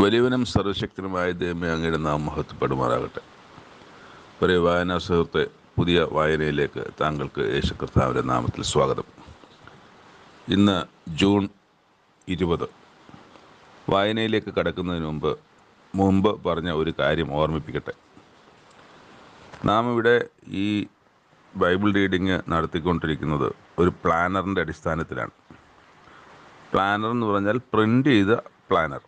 വലിയവനും സർവശക്തനുമായ ദൈവമേ, അങ്ങയുടെ നാമം മഹത്വപ്പെടുമാറാകട്ടെ. പ്രിയ വായനാ സുഹൃത്തെ, പുതിയ വായനയിലേക്ക് താങ്കൾക്ക് യേശു കർത്താവിൻ്റെ നാമത്തിൽ സ്വാഗതം. ഇന്ന് ജൂൺ 20. വായനയിലേക്ക് കടക്കുന്നതിന് മുമ്പ് പറഞ്ഞ ഒരു കാര്യം ഓർമ്മിപ്പിക്കട്ടെ. നാം ഇവിടെ ഈ ബൈബിൾ റീഡിങ് നടത്തിക്കൊണ്ടിരിക്കുന്നത് ഒരു പ്ലാനറിൻ്റെ അടിസ്ഥാനത്തിലാണ്. പ്ലാനർ എന്ന് പറഞ്ഞാൽ പ്രിൻ്റ് ചെയ്ത പ്ലാനർ.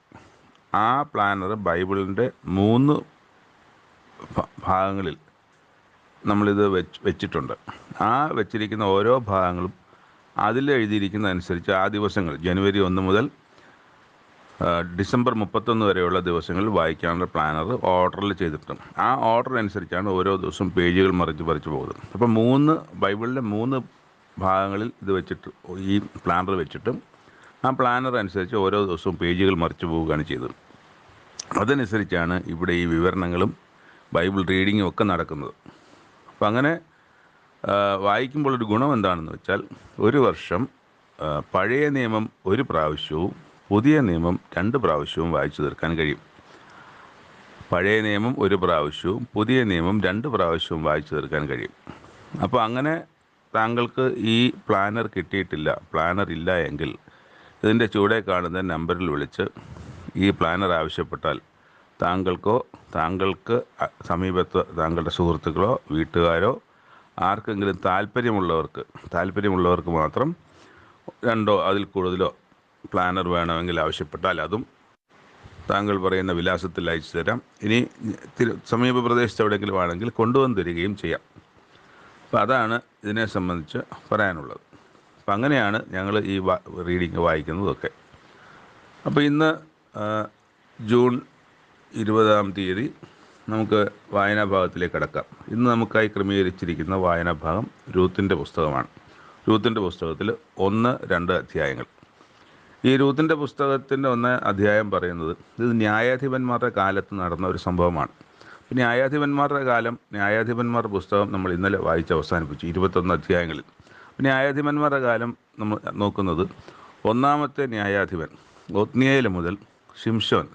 ആ പ്ലാനർ ബൈബിളിൻ്റെ 3 ഭാഗങ്ങളിൽ നമ്മളിത് വെച്ചിട്ടുണ്ട്. ആ വെച്ചിരിക്കുന്ന ഓരോ ഭാഗങ്ങളും അതിൽ എഴുതിയിരിക്കുന്ന അനുസരിച്ച് ആ ദിവസങ്ങൾ ജനുവരി 1 മുതൽ ഡിസംബർ 31 വരെയുള്ള ദിവസങ്ങളിൽ വായിക്കാനുള്ള പ്ലാനർ ഓർഡറിൽ ചെയ്തിട്ടുണ്ട്. ആ ഓർഡർ അനുസരിച്ചാണ് ഓരോ ദിവസവും പേജുകൾ മറിച്ച് പോകുന്നത്. അപ്പം ബൈബിളിലെ 3 ഭാഗങ്ങളിൽ ഇത് വെച്ചിട്ട് ഈ പ്ലാനർ വെച്ചിട്ട് ആ പ്ലാനർ അനുസരിച്ച് ഓരോ ദിവസവും പേജുകൾ മറിച്ച് പോവുകയാണ് ചെയ്തത്. അതനുസരിച്ചാണ് ഇവിടെ ഈ വിവരണങ്ങളും ബൈബിൾ റീഡിങ്ങും ഒക്കെ നടക്കുന്നത്. അപ്പം അങ്ങനെ വായിക്കുമ്പോൾ ഒരു ഗുണം എന്താണെന്ന് വെച്ചാൽ, ഒരു വർഷം പഴയ നിയമം 1 പ്രാവശ്യവും പുതിയ നിയമം 2 പ്രാവശ്യവും വായിച്ചു തീർക്കാൻ കഴിയും. പഴയ നിയമം 1 പ്രാവശ്യവും പുതിയ നിയമം 2 പ്രാവശ്യവും വായിച്ചു തീർക്കാൻ കഴിയും. അപ്പോൾ അങ്ങനെ താങ്കൾക്ക് ഈ പ്ലാനർ കിട്ടിയിട്ടില്ല, പ്ലാനർ ഇല്ല എങ്കിൽ ഇതിൻ്റെ ചുവടെ കാണുന്ന നമ്പറിൽ വിളിച്ച് ഈ പ്ലാനർ ആവശ്യപ്പെട്ടാൽ താങ്കൾക്ക് സമീപത്ത് താങ്കളുടെ സുഹൃത്തുക്കളോ വീട്ടുകാരോ ആർക്കെങ്കിലും താല്പര്യമുള്ളവർക്ക് മാത്രം 2 അതിൽ കൂടുതലോ പ്ലാനർ വേണമെങ്കിൽ ആവശ്യപ്പെട്ടാൽ അതും താങ്കൾ പറയുന്ന വിലാസത്തിൽ അയച്ചു തരാം. ഇനി സമീപ പ്രദേശത്ത് എവിടെയെങ്കിലും ആണെങ്കിൽ കൊണ്ടുവന്ന് തരികയും ചെയ്യാം. അപ്പോൾ അതാണ് ഇതിനെ സംബന്ധിച്ച് പറയാനുള്ളത്. അപ്പം അങ്ങനെയാണ് ഞങ്ങൾ ഈ റീഡിങ് വായിക്കുന്നതൊക്കെ. അപ്പോൾ ഇന്ന് ജൂൺ 20 നമുക്ക് വായനാഭാഗത്തിലേക്ക് കടക്കാം. ഇന്ന് നമുക്കായി ക്രമീകരിച്ചിരിക്കുന്ന വായനാഭാഗം രൂത്തിൻ്റെ പുസ്തകമാണ്. രൂത്തിൻ്റെ പുസ്തകത്തിൽ 1-2 അധ്യായങ്ങൾ. ഈ രൂത്തിൻ്റെ പുസ്തകത്തിൻ്റെ 1 അധ്യായം പറയുന്നത് ഇത് ന്യായാധിപന്മാരുടെ കാലത്ത് നടന്ന ഒരു സംഭവമാണ്. ന്യായാധിപന്മാരുടെ പുസ്തകം നമ്മൾ ഇന്നലെ വായിച്ച് അവസാനിപ്പിച്ചു 21 അധ്യായങ്ങളിൽ. ന്യായാധിപന്മാരുടെ കാലം നമ്മൾ നോക്കുന്നത് 1-ാമത്തെ ന്യായാധിപൻ ഒത്നിയേൽ മുതൽ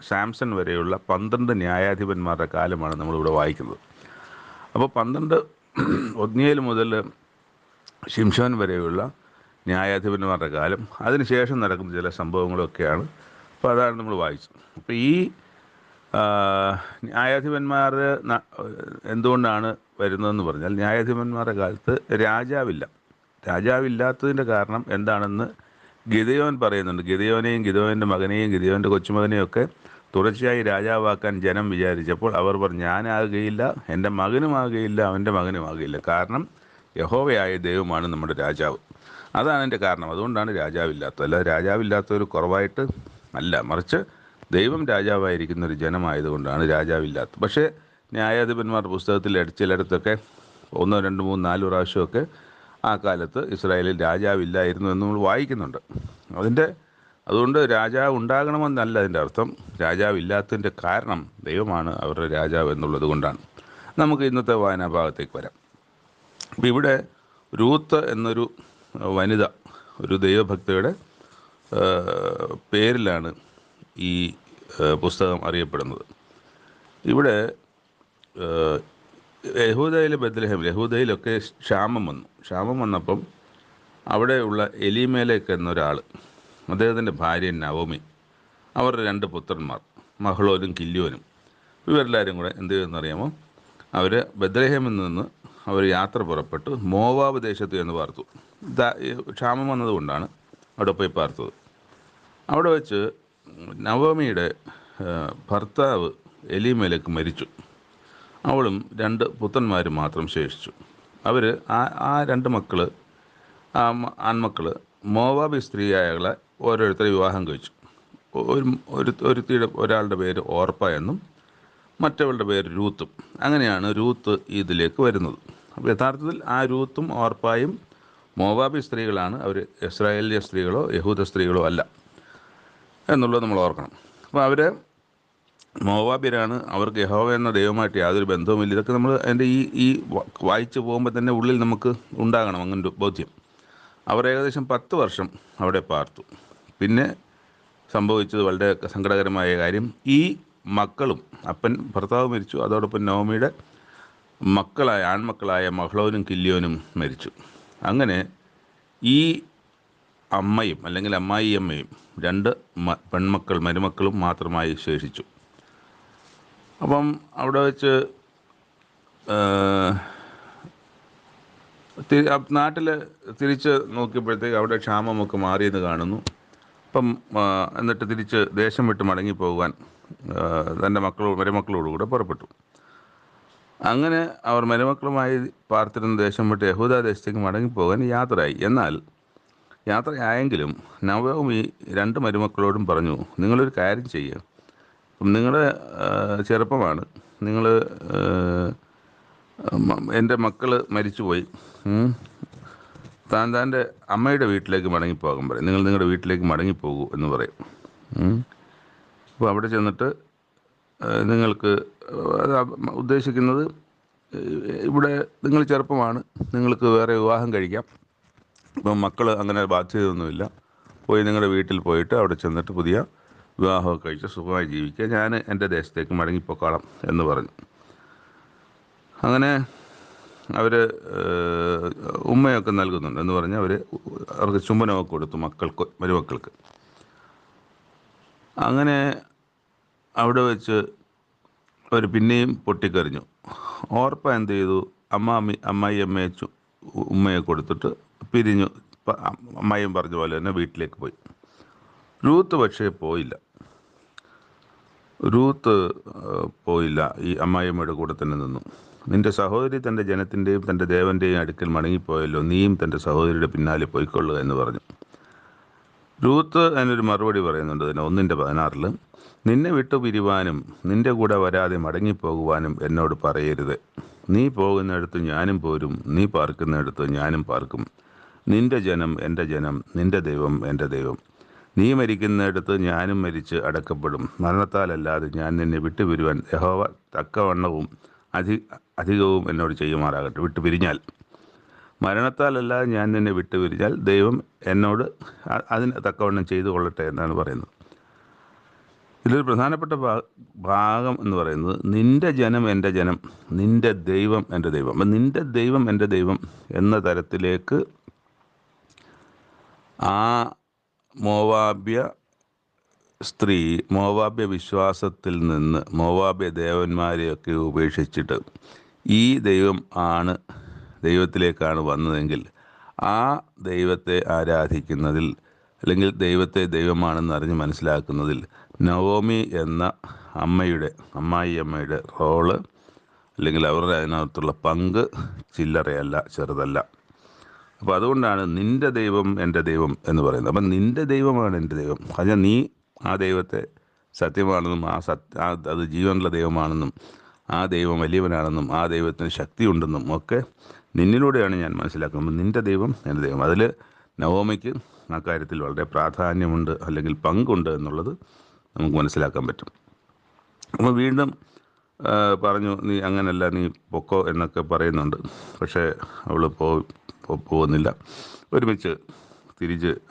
സാംസൺ വരെയുള്ള 12 ന്യായാധിപന്മാരുടെ കാലമാണ് നമ്മളിവിടെ വായിക്കുന്നത്. അപ്പോൾ 12 ഒത്നിയേൽ മുതൽ ശിംശോൻ വരെയുള്ള ന്യായാധിപന്മാരുടെ കാലം, അതിനുശേഷം നടക്കുന്ന ചില സംഭവങ്ങളൊക്കെയാണ്. അപ്പോൾ അതാണ് നമ്മൾ വായിച്ചത്. അപ്പോൾ ഈ ന്യായാധിപന്മാർ എന്തുകൊണ്ടാണ് വരുന്നതെന്ന് പറഞ്ഞാൽ, ന്യായാധിപന്മാരുടെ കാലത്ത് രാജാവില്ലാത്തതിൻ്റെ കാരണം എന്താണെന്ന് ഗിദെയോൻ പറയുന്നുണ്ട്. ഗിദെയോൻ്റെ മകനെയും ഗിദെയോൻ്റെ കൊച്ചുമകനെയും ഒക്കെ തുടർച്ചയായി രാജാവാക്കാൻ ജനം വിചാരിച്ചപ്പോൾ അവർ പറഞ്ഞു, ഞാനാകുകയില്ല, എൻ്റെ മകനുമാകുകയില്ല, അവൻ്റെ മകനുമാകുകയില്ല. കാരണം യഹോവയായ ദൈവമാണ് നമ്മുടെ രാജാവ്. അതാണ് എൻ്റെ കാരണം. അതുകൊണ്ടാണ് രാജാവില്ലാത്തത്. അല്ല, രാജാവില്ലാത്തൊരു കുറവായിട്ട് അല്ല, മറിച്ച് ദൈവം രാജാവായിരിക്കുന്ന ഒരു ജനമായതുകൊണ്ടാണ് രാജാവില്ലാത്തത്. പക്ഷേ ന്യായാധിപന്മാരുടെ പുസ്തകത്തിൽ ചിലയിടത്തൊക്കെ 1, 2, 3, 4 പ്രാവശ്യമൊക്കെ ആ കാലത്ത് ഇസ്രായേലിൽ രാജാവില്ലായിരുന്നു എന്ന് നമ്മൾ വായിക്കുന്നുണ്ട്. അതുകൊണ്ട് രാജാവ് ഉണ്ടാകണമെന്നല്ല അതിൻ്റെ അർത്ഥം. രാജാവില്ലാത്തതിൻ്റെ കാരണം ദൈവമാണ് അവരുടെ രാജാവ് എന്നുള്ളത് കൊണ്ടാണ്. നമുക്ക് ഇന്നത്തെ വായനാഭാഗത്തേക്ക് വരാം. അപ്പോൾ ഇവിടെ രൂത്ത് എന്നൊരു വനിത, ഒരു ദൈവഭക്തയുടെ പേരിലാണ് ഈ പുസ്തകം അറിയപ്പെടുന്നത്. ഇവിടെ യഹൂദയിലൊക്കെ ക്ഷാമം വന്നപ്പം അവിടെയുള്ള എലീമേലേക്ക് എന്നൊരാൾ, അദ്ദേഹത്തിൻ്റെ ഭാര്യ നവോമി, അവരുടെ 2 പുത്രന്മാർ മഹ്ലോനും കില്യോനും, ഇവരെല്ലാവരും കൂടെ എന്ത് ചെയ്തെന്നറിയാമോ, അവർ ബെത്ലഹേമിൽ നിന്ന് അവർ യാത്ര പുറപ്പെട്ട് മോവാബ് ദേശത്ത് എന്ന് പാർത്തു. ക്ഷാമം വന്നതുകൊണ്ടാണ് അവിടെ പോയി പാർത്തത്. അവിടെ വെച്ച് നവോമിയുടെ ഭർത്താവ് എലീമേലേക്ക് മരിച്ചു. അവളും 2 പുത്രന്മാരും മാത്രം ശേഷിച്ചു. അവർ ആ 2 ആൺമക്കൾ മോവാബി സ്ത്രീയായകളെ ഓരോരുത്തരെ വിവാഹം കഴിച്ചു. ഒരാളുടെ പേര് ഓർപ്പ എന്നും മറ്റവളുടെ പേര് രൂത്തും. അങ്ങനെയാണ് രൂത്ത് ഇതിലേക്ക് വരുന്നത്. അപ്പോൾ യഥാർത്ഥത്തിൽ ആ രൂത്തും ഓർപ്പായും മോവാബി സ്ത്രീകളാണ്. അവർ ഇസ്രായേലിയ സ്ത്രീകളോ യഹൂദ സ്ത്രീകളോ അല്ല എന്നുള്ളത് നമ്മൾ ഓർക്കണം. അപ്പോൾ അവർ മോവാബ്യരാണ്. അവർക്ക് യഹോവ എന്ന ദൈവമായിട്ട് യാതൊരു ബന്ധവുമില്ല. ഇതൊക്കെ നമ്മൾ എൻ്റെ ഈ വായിച്ചു പോകുമ്പോൾ തന്നെ ഉള്ളിൽ നമുക്ക് ഉണ്ടാകണം അങ്ങനൊരു ബോധ്യം. അവർ ഏകദേശം 10 വർഷം അവിടെ പാർത്തു. പിന്നെ സംഭവിച്ചത് വളരെ സങ്കടകരമായ കാര്യം. ഈ മക്കളും, ഭർത്താവ് മരിച്ചു, അതോടൊപ്പം നവമിയുടെ ആൺമക്കളായ മഹ്ലോനും കില്യോനും മരിച്ചു. അങ്ങനെ ഈ അമ്മയും അല്ലെങ്കിൽ അമ്മായിയമ്മയും 2 മരുമക്കളും മാത്രമായി ശേഷിച്ചു. അപ്പം അവിടെ വെച്ച് നാട്ടിൽ തിരിച്ച് നോക്കിയപ്പോഴത്തേക്ക് അവിടെ ക്ഷാമമൊക്കെ മാറിയെന്ന് കാണുന്നു. അപ്പം എന്നിട്ട് തിരിച്ച് ദേശം വിട്ട് മടങ്ങിപ്പോകുവാൻ തൻ്റെ മരുമക്കളോടുകൂടെ പുറപ്പെട്ടു. അങ്ങനെ അവർ മരുമക്കളുമായി പാർത്തിരുന്ന ദേശം വിട്ട് യഹൂദ ദേശത്തേക്ക് മടങ്ങിപ്പോകാൻ യാത്രയായി. എന്നാൽ യാത്രയായെങ്കിലും നവോമി 2 മരുമക്കളോടും പറഞ്ഞു, നിങ്ങളൊരു കാര്യം ചെയ്യുക, നിങ്ങളുടെ ചെറുപ്പമാണ്, നിങ്ങൾ എൻ്റെ മക്കൾ മരിച്ചുപോയി, താൻ്റെ അമ്മയുടെ വീട്ടിലേക്ക് മടങ്ങിപ്പോകാൻ പറയും, നിങ്ങൾ നിങ്ങളുടെ വീട്ടിലേക്ക് മടങ്ങിപ്പോകൂ എന്ന് പറയും. അപ്പോൾ അവിടെ ചെന്നിട്ട് നിങ്ങൾക്ക് ഉദ്ദേശിക്കുന്നത്, ഇവിടെ നിങ്ങൾ ചെറുപ്പമാണ്, നിങ്ങൾക്ക് വേറെ വിവാഹം കഴിക്കാം, ഇപ്പം മക്കൾ അങ്ങനെ ബാധ്യതയൊന്നുമില്ല, പോയി നിങ്ങളുടെ വീട്ടിൽ പോയിട്ട് അവിടെ ചെന്നിട്ട് പുതിയ വിവാഹമൊക്കെ കഴിച്ച് സുഖമായി ജീവിക്കുക, ഞാൻ എൻ്റെ ദേശത്തേക്ക് മടങ്ങിപ്പോക്കോളാം എന്ന് പറഞ്ഞു. അങ്ങനെ അവർ ഉമ്മയൊക്കെ നൽകുന്നുണ്ട് എന്ന് പറഞ്ഞ് അവർക്ക് ചുംബനമൊക്കെ കൊടുത്തു മരുമക്കൾക്ക്. അങ്ങനെ അവിടെ വെച്ച് അവർ പിന്നെയും പൊട്ടിക്കറിഞ്ഞു. ഓർപ്പ എന്ത് ചെയ്തു, അമ്മായിയമ്മയെ ഉമ്മയെ കൊടുത്തിട്ട് പിരിഞ്ഞു. അമ്മായിയും പറഞ്ഞ പോലെ തന്നെ വീട്ടിലേക്ക് പോയി. രൂത്ത് പക്ഷേ പോയില്ല. ഈ അമ്മായിയമ്മയുടെ കൂടെ തന്നെ നിന്നു. നിന്റെ സഹോദരി തൻ്റെ ജനത്തിൻ്റെയും തൻ്റെ ദേവൻ്റെയും അടുക്കൽ മടങ്ങിപ്പോയല്ലോ, നീയും തൻ്റെ സഹോദരിയുടെ പിന്നാലെ പോയിക്കൊള്ളുക എന്ന് പറഞ്ഞു. രൂത്ത് അതിനൊരു മറുപടി പറയുന്നുണ്ട്. തന്നെ 1:16 നിന്നെ വിട്ടു പിരിവാനും നിന്റെ കൂടെ വരാതെ മടങ്ങിപ്പോകുവാനും എന്നോട് പറയരുത്. നീ പോകുന്നിടത്ത് ഞാനും പോരും, നീ പാർക്കുന്നിടത്ത് ഞാനും പാർക്കും. നിന്റെ ജനം എൻ്റെ ജനം, നിന്റെ ദൈവം എൻ്റെ ദൈവം. നീ മരിക്കുന്നിടത്ത് ഞാനും മരിച്ച് അടക്കപ്പെടും. മരണത്താലല്ലാതെ ഞാൻ നിന്നെ വിട്ടുപിരിവാൻ യഹോവ തക്കവണ്ണവും അധികവും എന്നോട് ചെയ്യുമാറാകട്ടെ. വിട്ടുപിരിഞ്ഞാൽ, മരണത്താലല്ലാതെ ഞാൻ നിന്നെ വിട്ടുപിരിഞ്ഞാൽ ദൈവം എന്നോട് അതിന് തക്കവണ്ണം ചെയ്തു കൊള്ളട്ടെ എന്നാണ് പറയുന്നത്. ഇതിലൊരു പ്രധാനപ്പെട്ട ഭാഗം എന്ന് പറയുന്നത്, നിന്റെ ജനം എൻ്റെ ജനം, നിന്റെ ദൈവം എൻ്റെ ദൈവം. അപ്പം നിന്റെ ദൈവം എൻ്റെ ദൈവം എന്ന തരത്തിലേക്ക് ആ മോവാബ്യ സ്ത്രീ മോവാബ്യ വിശ്വാസത്തിൽ നിന്ന് മോവാബ്യ ദേവന്മാരെയൊക്കെ ഉപേക്ഷിച്ചിട്ട് ഈ ദൈവത്തിലേക്കാണ് വന്നതെങ്കിൽ ആ ദൈവത്തെ ആരാധിക്കുന്നതിൽ, അല്ലെങ്കിൽ ദൈവത്തെ ദൈവമാണെന്ന് അറിഞ്ഞ് മനസ്സിലാക്കുന്നതിൽ നവോമി എന്ന അമ്മായിയമ്മയുടെ റോള്, അല്ലെങ്കിൽ അവരുടെ അതിനകത്തുള്ള പങ്ക് ചില്ലറയല്ല, ചെറുതല്ല. അപ്പോൾ അതുകൊണ്ടാണ് നിന്റെ ദൈവം എൻ്റെ ദൈവം എന്ന് പറയുന്നത്. അപ്പം നിന്റെ ദൈവമാണ് എൻ്റെ ദൈവം. അതിനാൽ നീ ആ ദൈവത്തെ സത്യമാണെന്നും അത് ജീവനുള്ള ദൈവമാണെന്നും ആ ദൈവം വലിയവനാണെന്നും ആ ദൈവത്തിന് ശക്തിയുണ്ടെന്നും ഒക്കെ നിന്നിലൂടെയാണ് ഞാൻ മനസ്സിലാക്കുന്നത്. നിന്റെ ദൈവം എൻ്റെ ദൈവം. അതിൽ നവോമിക്ക് ആ കാര്യത്തിൽ വളരെ പ്രാധാന്യമുണ്ട്, അല്ലെങ്കിൽ പങ്കുണ്ട് എന്നുള്ളത് നമുക്ക് മനസ്സിലാക്കാൻ പറ്റും. അപ്പോൾ വീണ്ടും പറഞ്ഞു, നീ അങ്ങനല്ല, നീ പൊക്കോ എന്നൊക്കെ പറയുന്നുണ്ട്. പക്ഷേ അവൾ പോകുന്നില്ല.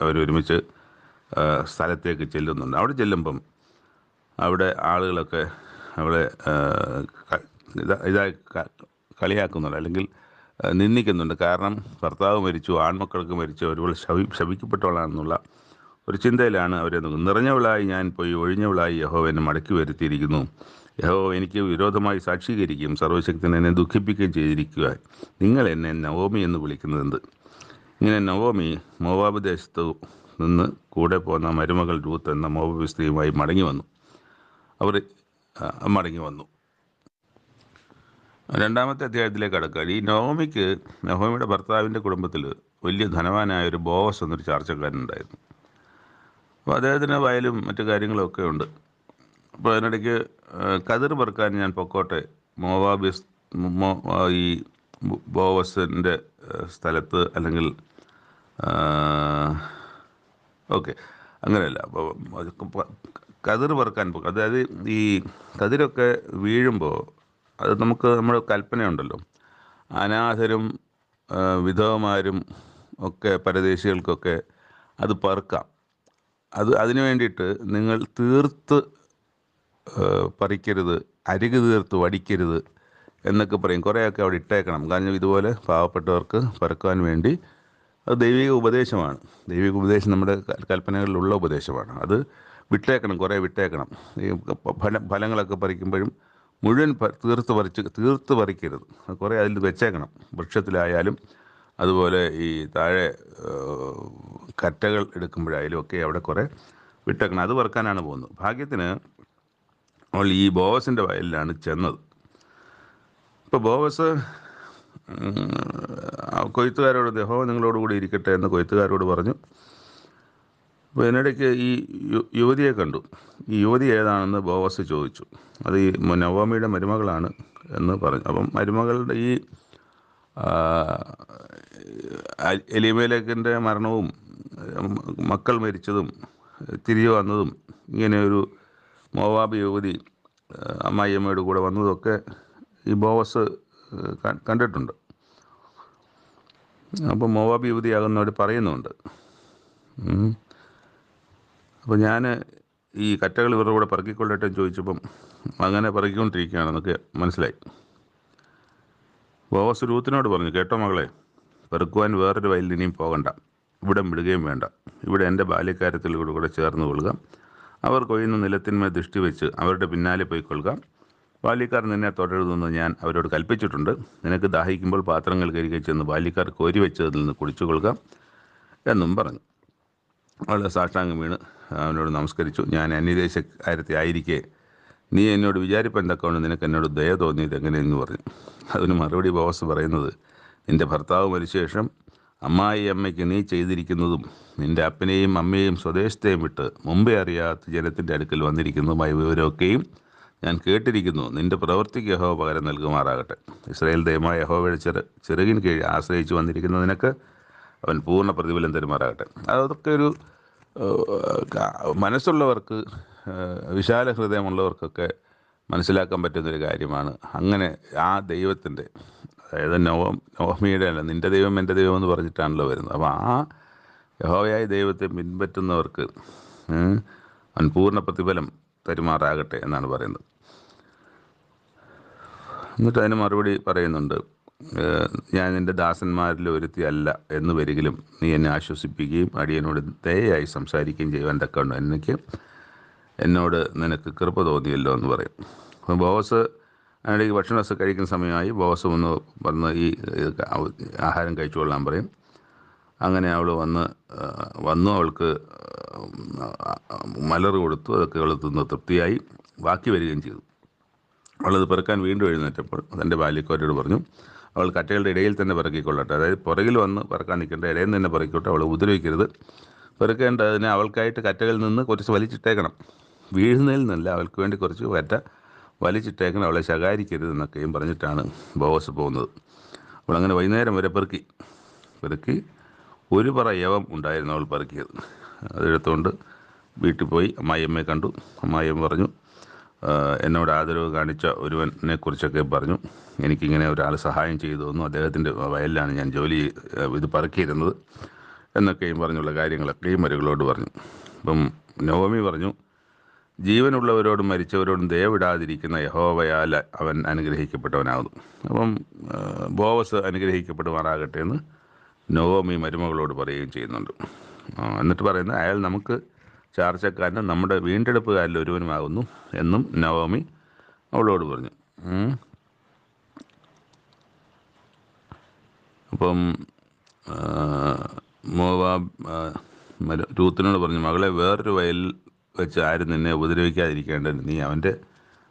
അവരൊരുമിച്ച് സ്ഥലത്തേക്ക് ചെല്ലുന്നുണ്ട്. അവിടെ ചെല്ലുമ്പം അവിടെ ആളുകളൊക്കെ അവളെ ഇതായി കളിയാക്കുന്നുണ്ട്, അല്ലെങ്കിൽ നിന്ദിക്കുന്നുണ്ട്. കാരണം ഭർത്താവ് മരിച്ചു, ആൺമക്കൾക്ക് മരിച്ചു, ഒരുപോലെ ശപിക്കപ്പെട്ടവളാണെന്നുള്ള ഒരു ചിന്തയിലാണ് അവരെ നോക്കുന്നത്. നിറഞ്ഞവളായി ഞാൻ പോയി ഒഴിഞ്ഞവളായി യഹോവ എന്നെ മടക്കി വരുത്തിയിരിക്കുന്നു. യഹോവ എനിക്ക് വിരോധമായി സാക്ഷീകരിക്കുകയും സർവ്വശക്തൻ എന്നെ ദുഃഖിപ്പിക്കുകയും ചെയ്തിരിക്കുക. നിങ്ങൾ എന്നെ നവോമി എന്ന് വിളിക്കുന്നതെന്ത്? ഇങ്ങനെ നവോമി മോവാബ് ദേശത്ത് നിന്ന് കൂടെ പോന്ന മരുമകൾ രൂത്ത് എന്ന മോവാബ് സ്ത്രീയുമായി മടങ്ങി വന്നു. രണ്ടാമത്തെ അധ്യായത്തിലേക്ക് കടക്കുക. ഈ നവോമിയുടെ ഭർത്താവിൻ്റെ കുടുംബത്തിൽ വലിയ ധനവാനായ ഒരു ബോവസ് എന്നൊരു ചാർച്ചക്കാരനുണ്ടായിരുന്നു. അപ്പോൾ അദ്ദേഹത്തിന് വയലും മറ്റു കാര്യങ്ങളൊക്കെ ഉണ്ട്. അപ്പോൾ അതിനിടയ്ക്ക് കതിർ പെറുക്കാൻ ഞാൻ പൊക്കോട്ടെ, ഈ ബോവസിൻ്റെ സ്ഥലത്ത്, അല്ലെങ്കിൽ അങ്ങനെയല്ല, അപ്പോൾ കതിർ പെറുക്കാൻ പോകും. അതായത് ഈ കതിരൊക്കെ വീഴുമ്പോൾ അത് നമ്മുടെ കൽപ്പനയുണ്ടല്ലോ, അനാഥരും വിധവമാരും ഒക്കെ പരദേശികൾക്കൊക്കെ അത് പെറുക്കാം. അതിനു വേണ്ടിയിട്ട് നിങ്ങൾ തീർത്ത് പറിക്കരുത്, അരികു തീർത്ത് വടിക്കരുത് എന്നൊക്കെ പറയും. കുറേയൊക്കെ അവിടെ ഇട്ടേക്കണം. കാരണം ഇതുപോലെ പാവപ്പെട്ടവർക്ക് പറക്കുവാൻ വേണ്ടി അത് ദൈവിക ഉപദേശമാണ്. ദൈവിക ഉപദേശം നമ്മുടെ കൽപ്പനകളിലുള്ള ഉപദേശമാണ്. അത് വിട്ടേക്കണം, കുറേ വിട്ടേക്കണം. ഈ ഫലങ്ങളൊക്കെ പറിക്കുമ്പോഴും മുഴുവൻ തീർത്ത് പറിക്കരുത്. കുറേ അതിൽ വെച്ചേക്കണം. വൃക്ഷത്തിലായാലും അതുപോലെ ഈ താഴെ കറ്റകൾ എടുക്കുമ്പോഴായാലും ഒക്കെ അവിടെ കുറേ വിട്ടേക്കണം. അത് വറുക്കാനാണ് പോകുന്നത്. ഭാഗ്യത്തിന് അവൾ ഈ ബോവസിൻ്റെ വയലിലാണ് ചെന്നത്. ഇപ്പോൾ ബോവസ് കൊയ്ത്തുകാരോട് യഹോവ നിങ്ങളോടുകൂടി ഇരിക്കട്ടെ എന്ന് കൊയ്ത്തുകാരോട് പറഞ്ഞു. അപ്പോൾ ഇതിനിടയ്ക്ക് ഈ യുവതിയെ കണ്ടു. ഈ യുവതി ഏതാണെന്ന് ബോവസ് ചോദിച്ചു. അത് ഈ നവോമിയുടെ മരുമകളാണ് എന്ന് പറഞ്ഞു. അപ്പം മരുമകളുടെ ഈ എലീമേലെക്കിൻ്റെ മരണവും മക്കൾ മരിച്ചതും തിരികെ വന്നതും ഇങ്ങനെ ഒരു മോവാബ് യുവതി അമ്മായിയമ്മയുടെ കൂടെ വന്നതൊക്കെ ഈ ബോവസ് കണ്ടിട്ടുണ്ട്. അപ്പം മോവാബ് യുവതിയാകുന്നവർ പറയുന്നുണ്ട്. അപ്പോൾ ഞാൻ ഈ കറ്റകൾ ഇവരുടെ കൂടെ പറക്കിക്കൊള്ളട്ടെ ചോദിച്ചപ്പം അങ്ങനെ പറക്കിക്കൊണ്ടിരിക്കുകയാണെന്നൊക്കെ മനസ്സിലായി. ബോവസ് രൂത്തിനോട് പറഞ്ഞു, കേട്ടോ മകളെ, പെറുക്കുവാൻ വേറൊരു വയലിൽ ഇനിയും പോകണ്ട, ഇവിടെ വിടുകയും വേണ്ട. ഇവിടെ എൻ്റെ ബാല്യക്കാര്യത്തിലൂടെ കൂടെ ചേർന്ന് കൊള്ളുക. അവർ കൊയ്യുന്ന നിലത്തിന്മേൽ ദൃഷ്ടി വെച്ച് അവരുടെ പിന്നാലെ പോയിക്കൊള്ളുക. ബാല്യക്കാർ നിന്നെ തുടരുതെന്ന് ഞാൻ അവരോട് കൽപ്പിച്ചിട്ടുണ്ട്. നിനക്ക് ദാഹിക്കുമ്പോൾ പാത്രങ്ങൾ കരുകി ചെന്ന് ബാല്യക്കാർ കോരി വെച്ചതിൽ നിന്ന് കുടിച്ചു കൊള്ളുക എന്നും പറഞ്ഞു. അവൾ സാഷ്ടാംഗം വീണ് അവനോട് നമസ്കരിച്ചു. ഞാൻ അന്യദേശക്കാരത്തെ ആയിരിക്കെ നീ എന്നോട് വിചാരിപ്പാൻ തക്കവണ്ണം നിനക്ക് എന്നോട് ദയ തോന്നിയത് എങ്ങനെയെന്ന് പറഞ്ഞു. അതിന് മറുപടി ബോവസ് പറയുന്നത്, നിൻ്റെ ഭർത്താവ് മരിച്ച ശേഷം അമ്മായി അമ്മയ്ക്ക് നീ ചെയ്തിരിക്കുന്നതും നിൻ്റെ അപ്പനെയും അമ്മയെയും സ്വദേശത്തെയും വിട്ട് മുമ്പേ അറിയാത്ത ജനത്തിൻ്റെ അടുക്കൽ വന്നിരിക്കുന്നതുമായ വിവരമൊക്കെയും ഞാൻ കേട്ടിരിക്കുന്നു. നിൻ്റെ പ്രവൃത്തിക്ക് യഹോവ പകരം നൽകുമാറാകട്ടെ. ഇസ്രായേൽ ദൈവമായ യഹോവയുടെ ചിറകിന് കീഴിൽ ആശ്രയിച്ച് വന്നിരിക്കുന്ന നിനക്ക് അവൻ പൂർണ്ണ പ്രതിഫലം തരുമാറാകട്ടെ. അതൊക്കെ ഒരു മനസ്സുള്ളവർക്ക്, വിശാല ഹൃദയമുള്ളവർക്കൊക്കെ മനസ്സിലാക്കാൻ പറ്റുന്നൊരു കാര്യമാണ്. അങ്ങനെ ആ ദൈവത്തിൻ്റെ, അതായത് നവോമിയുടെ അല്ല, നിൻ്റെ ദൈവം എൻ്റെ ദൈവം എന്ന് പറഞ്ഞിട്ടാണല്ലോ വരുന്നത്. അപ്പോൾ ആ യഹോവയായ ദൈവത്തെ പിൻപറ്റുന്നവർക്ക് അവൻ പൂർണ്ണ പ്രതിഫലം തരുമാറാകട്ടെ എന്നാണ് പറയുന്നത്. എന്നിട്ട് അതിന് മറുപടി പറയുന്നുണ്ട്, ഞാൻ നിൻ്റെ ദാസന്മാരിൽ ഒരുത്തി അല്ല എന്ന് വരികിലും നീ എന്നെ ആശ്വസിപ്പിക്കുകയും അടിയനോട് ദയയായി സംസാരിക്കുകയും ചെയ്യുവാൻ തക്കവണ്ണം എന്നോട് നിനക്ക് കൃപ തോന്നിയല്ലോ എന്ന് പറയും. അപ്പം ബോവസ് അതിനിടയ്ക്ക് ഭക്ഷണമൊക്കെ കഴിക്കുന്ന സമയമായി. ബോവസ് വന്ന് ഈ ആഹാരം കഴിച്ചുകൊള്ളാൻ പറയും. അങ്ങനെ അവൾ വന്നു അവൾക്ക് മലർ കൊടുത്തു. അതൊക്കെ അവൾ തിന്ന് തൃപ്തിയായി. ബാക്കി വരികയും ചെയ്തു. അവളത് പെറുക്കാൻ വീണ്ടും എഴുന്നേറ്റപ്പോൾ തൻ്റെ ബാല്യക്കാരോട് പറഞ്ഞു, അവൾ കറ്റകളുടെ ഇടയിൽ തന്നെ പെറുക്കിക്കൊള്ളട്ടെ. അതായത് പുറകിൽ വന്ന് പെറുക്കാൻ നിൽക്കേണ്ട, ഇടയിൽ നിന്ന് തന്നെ പെറുക്കിക്കോട്ടെ, അവൾ ഉപദ്രവിക്കരുത്. പെറുക്കേണ്ടതിന് അവൾക്കായിട്ട് കറ്റകളിൽ നിന്ന് കുറച്ച് വലിച്ചിട്ടേക്കണം. വീഴുന്നതിൽ നിന്നല്ല, അവൾക്ക് വേണ്ടി കുറച്ച് കറ്റ വലിച്ചിട്ടേക്കണം, അവളെ ശകാരിക്കരുത് എന്നൊക്കെയും പറഞ്ഞിട്ടാണ് ബോവസ് പോകുന്നത്. അവളങ്ങനെ വൈകുന്നേരം വരെ പെറുക്കി ഒരു പറ യവം ഉണ്ടായിരുന്നു അവൾ പെറുക്കിയത്. അതെടുത്തുകൊണ്ട് വീട്ടിൽ പോയി അമ്മായിയമ്മയെ കണ്ടു. അമ്മായിയമ്മ പറഞ്ഞു, എന്നോട് ആദരവ് കാണിച്ച ഒരുവനെ കുറിച്ചൊക്കെ പറഞ്ഞു. എനിക്കിങ്ങനെ ഒരാൾ സഹായം ചെയ്തു തന്നു. അദ്ദേഹത്തിൻ്റെ വയലിലാണ് ഞാൻ ഇത് പറക്കിയിരുന്നത് എന്നൊക്കെയും പറഞ്ഞുള്ള കാര്യങ്ങളൊക്കെയും മരുകളോട് പറഞ്ഞു. അപ്പം നവോമി പറഞ്ഞു, ജീവനുള്ളവരോടും മരിച്ചവരോടും ദയവിടാതിരിക്കുന്ന യഹോവയാൽ അവൻ അനുഗ്രഹിക്കപ്പെട്ടവനാകുന്നു. അപ്പം ബോവസ് അനുഗ്രഹിക്കപ്പെടുമാറാകട്ടെ എന്ന് നവോമി മരുമകളോട് പറയുകയും ചെയ്യുന്നുണ്ട്. എന്നിട്ട് പറയുന്നത്, അയാൾ നമുക്ക് ചാർച്ചക്കാരനും നമ്മുടെ വീണ്ടെടുപ്പുകാരിൽ ഒരുവനുമാകുന്നു എന്നും നവോമി അവളോട് പറഞ്ഞു. അപ്പം രൂത്തിനോട് പറഞ്ഞു, മകളെ, വേറൊരു വയലിൽ വെച്ച് ആരും നിന്നെ ഉപദ്രവിക്കാതിരിക്കേണ്ടത് നീ അവൻ്റെ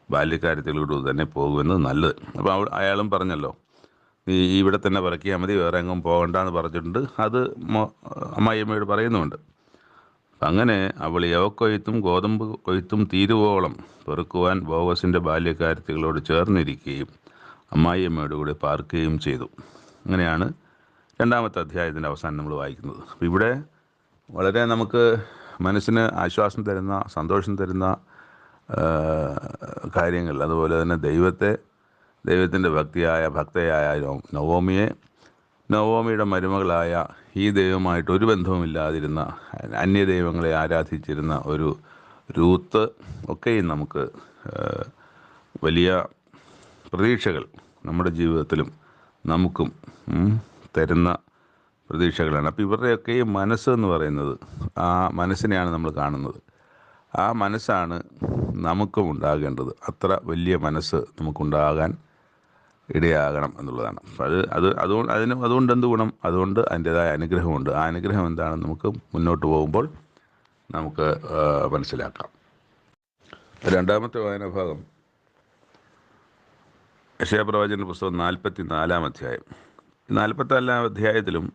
ബാല്യക്കാര്യത്തിലൂടെ തന്നെ പോകുമെന്ന് നല്ലത്. അപ്പോൾ അയാളും പറഞ്ഞല്ലോ, നീ ഇവിടെ തന്നെ പറക്കിയാൽ മതി, വേറെ എങ്ങും പോകണ്ടെന്ന് പറഞ്ഞിട്ടുണ്ട്. അത് അമ്മായിയമ്മയോട് പറയുന്നുമുണ്ട്. അങ്ങനെ അവൾ യവക്കൊയ്ത്തും ഗോതമ്പ് കൊയ്ത്തും തീരുവോളം പെറുക്കുവാൻ ബോവസിൻ്റെ ബാല്യക്കാര്യത്തികളോട് ചേർന്നിരിക്കുകയും അമ്മായിയമ്മയുടെ കൂടെ പാർക്കുകയും ചെയ്തു. അങ്ങനെയാണ് രണ്ടാമത്തെ അധ്യായത്തിൻ്റെ അവസാനം നമ്മൾ വായിക്കുന്നത്. അപ്പോൾ ഇവിടെ വളരെ നമുക്ക് മനസ്സിന് ആശ്വാസം തരുന്ന, സന്തോഷം തരുന്ന കാര്യങ്ങൾ, അതുപോലെ തന്നെ ദൈവത്തിൻ്റെ ഭക്തയായ നവോമിയെ നവോമിയുടെ മരുമകളായ ഈ ദൈവമായിട്ട് ഒരു ബന്ധവുമില്ലാതിരുന്ന, അന്യദൈവങ്ങളെ ആരാധിച്ചിരുന്ന ഒരു രൂത്ത് ഒക്കെയും നമുക്ക് വലിയ പ്രതീക്ഷകൾ നമ്മുടെ ജീവിതത്തിലും നമുക്കും തരുന്ന പ്രതീക്ഷകളാണ്. അപ്പോൾ ഇവരുടെയൊക്കെയും മനസ്സ് എന്ന് പറയുന്നത്, ആ മനസ്സിനെയാണ് നമ്മൾ കാണുന്നത്. ആ മനസ്സാണ് നമുക്കും ഉണ്ടാകേണ്ടത്. അത്ര വലിയ മനസ്സ് നമുക്കുണ്ടാകാൻ ഇടയാകണം എന്നുള്ളതാണ്. അതുകൊണ്ട് എന്ത് ഗുണം? അതുകൊണ്ട് അതിൻ്റെതായ അനുഗ്രഹമുണ്ട്. ആ അനുഗ്രഹം എന്താണെന്ന് നമുക്ക് മുന്നോട്ട് പോകുമ്പോൾ നമുക്ക് മനസ്സിലാക്കാം. രണ്ടാമത്തെ വായനാഭാഗം യെശയ്യാപ്രവാചകന്റെ പുസ്തകം 44-ാം അധ്യായം. 44-ാം അധ്യായത്തിലും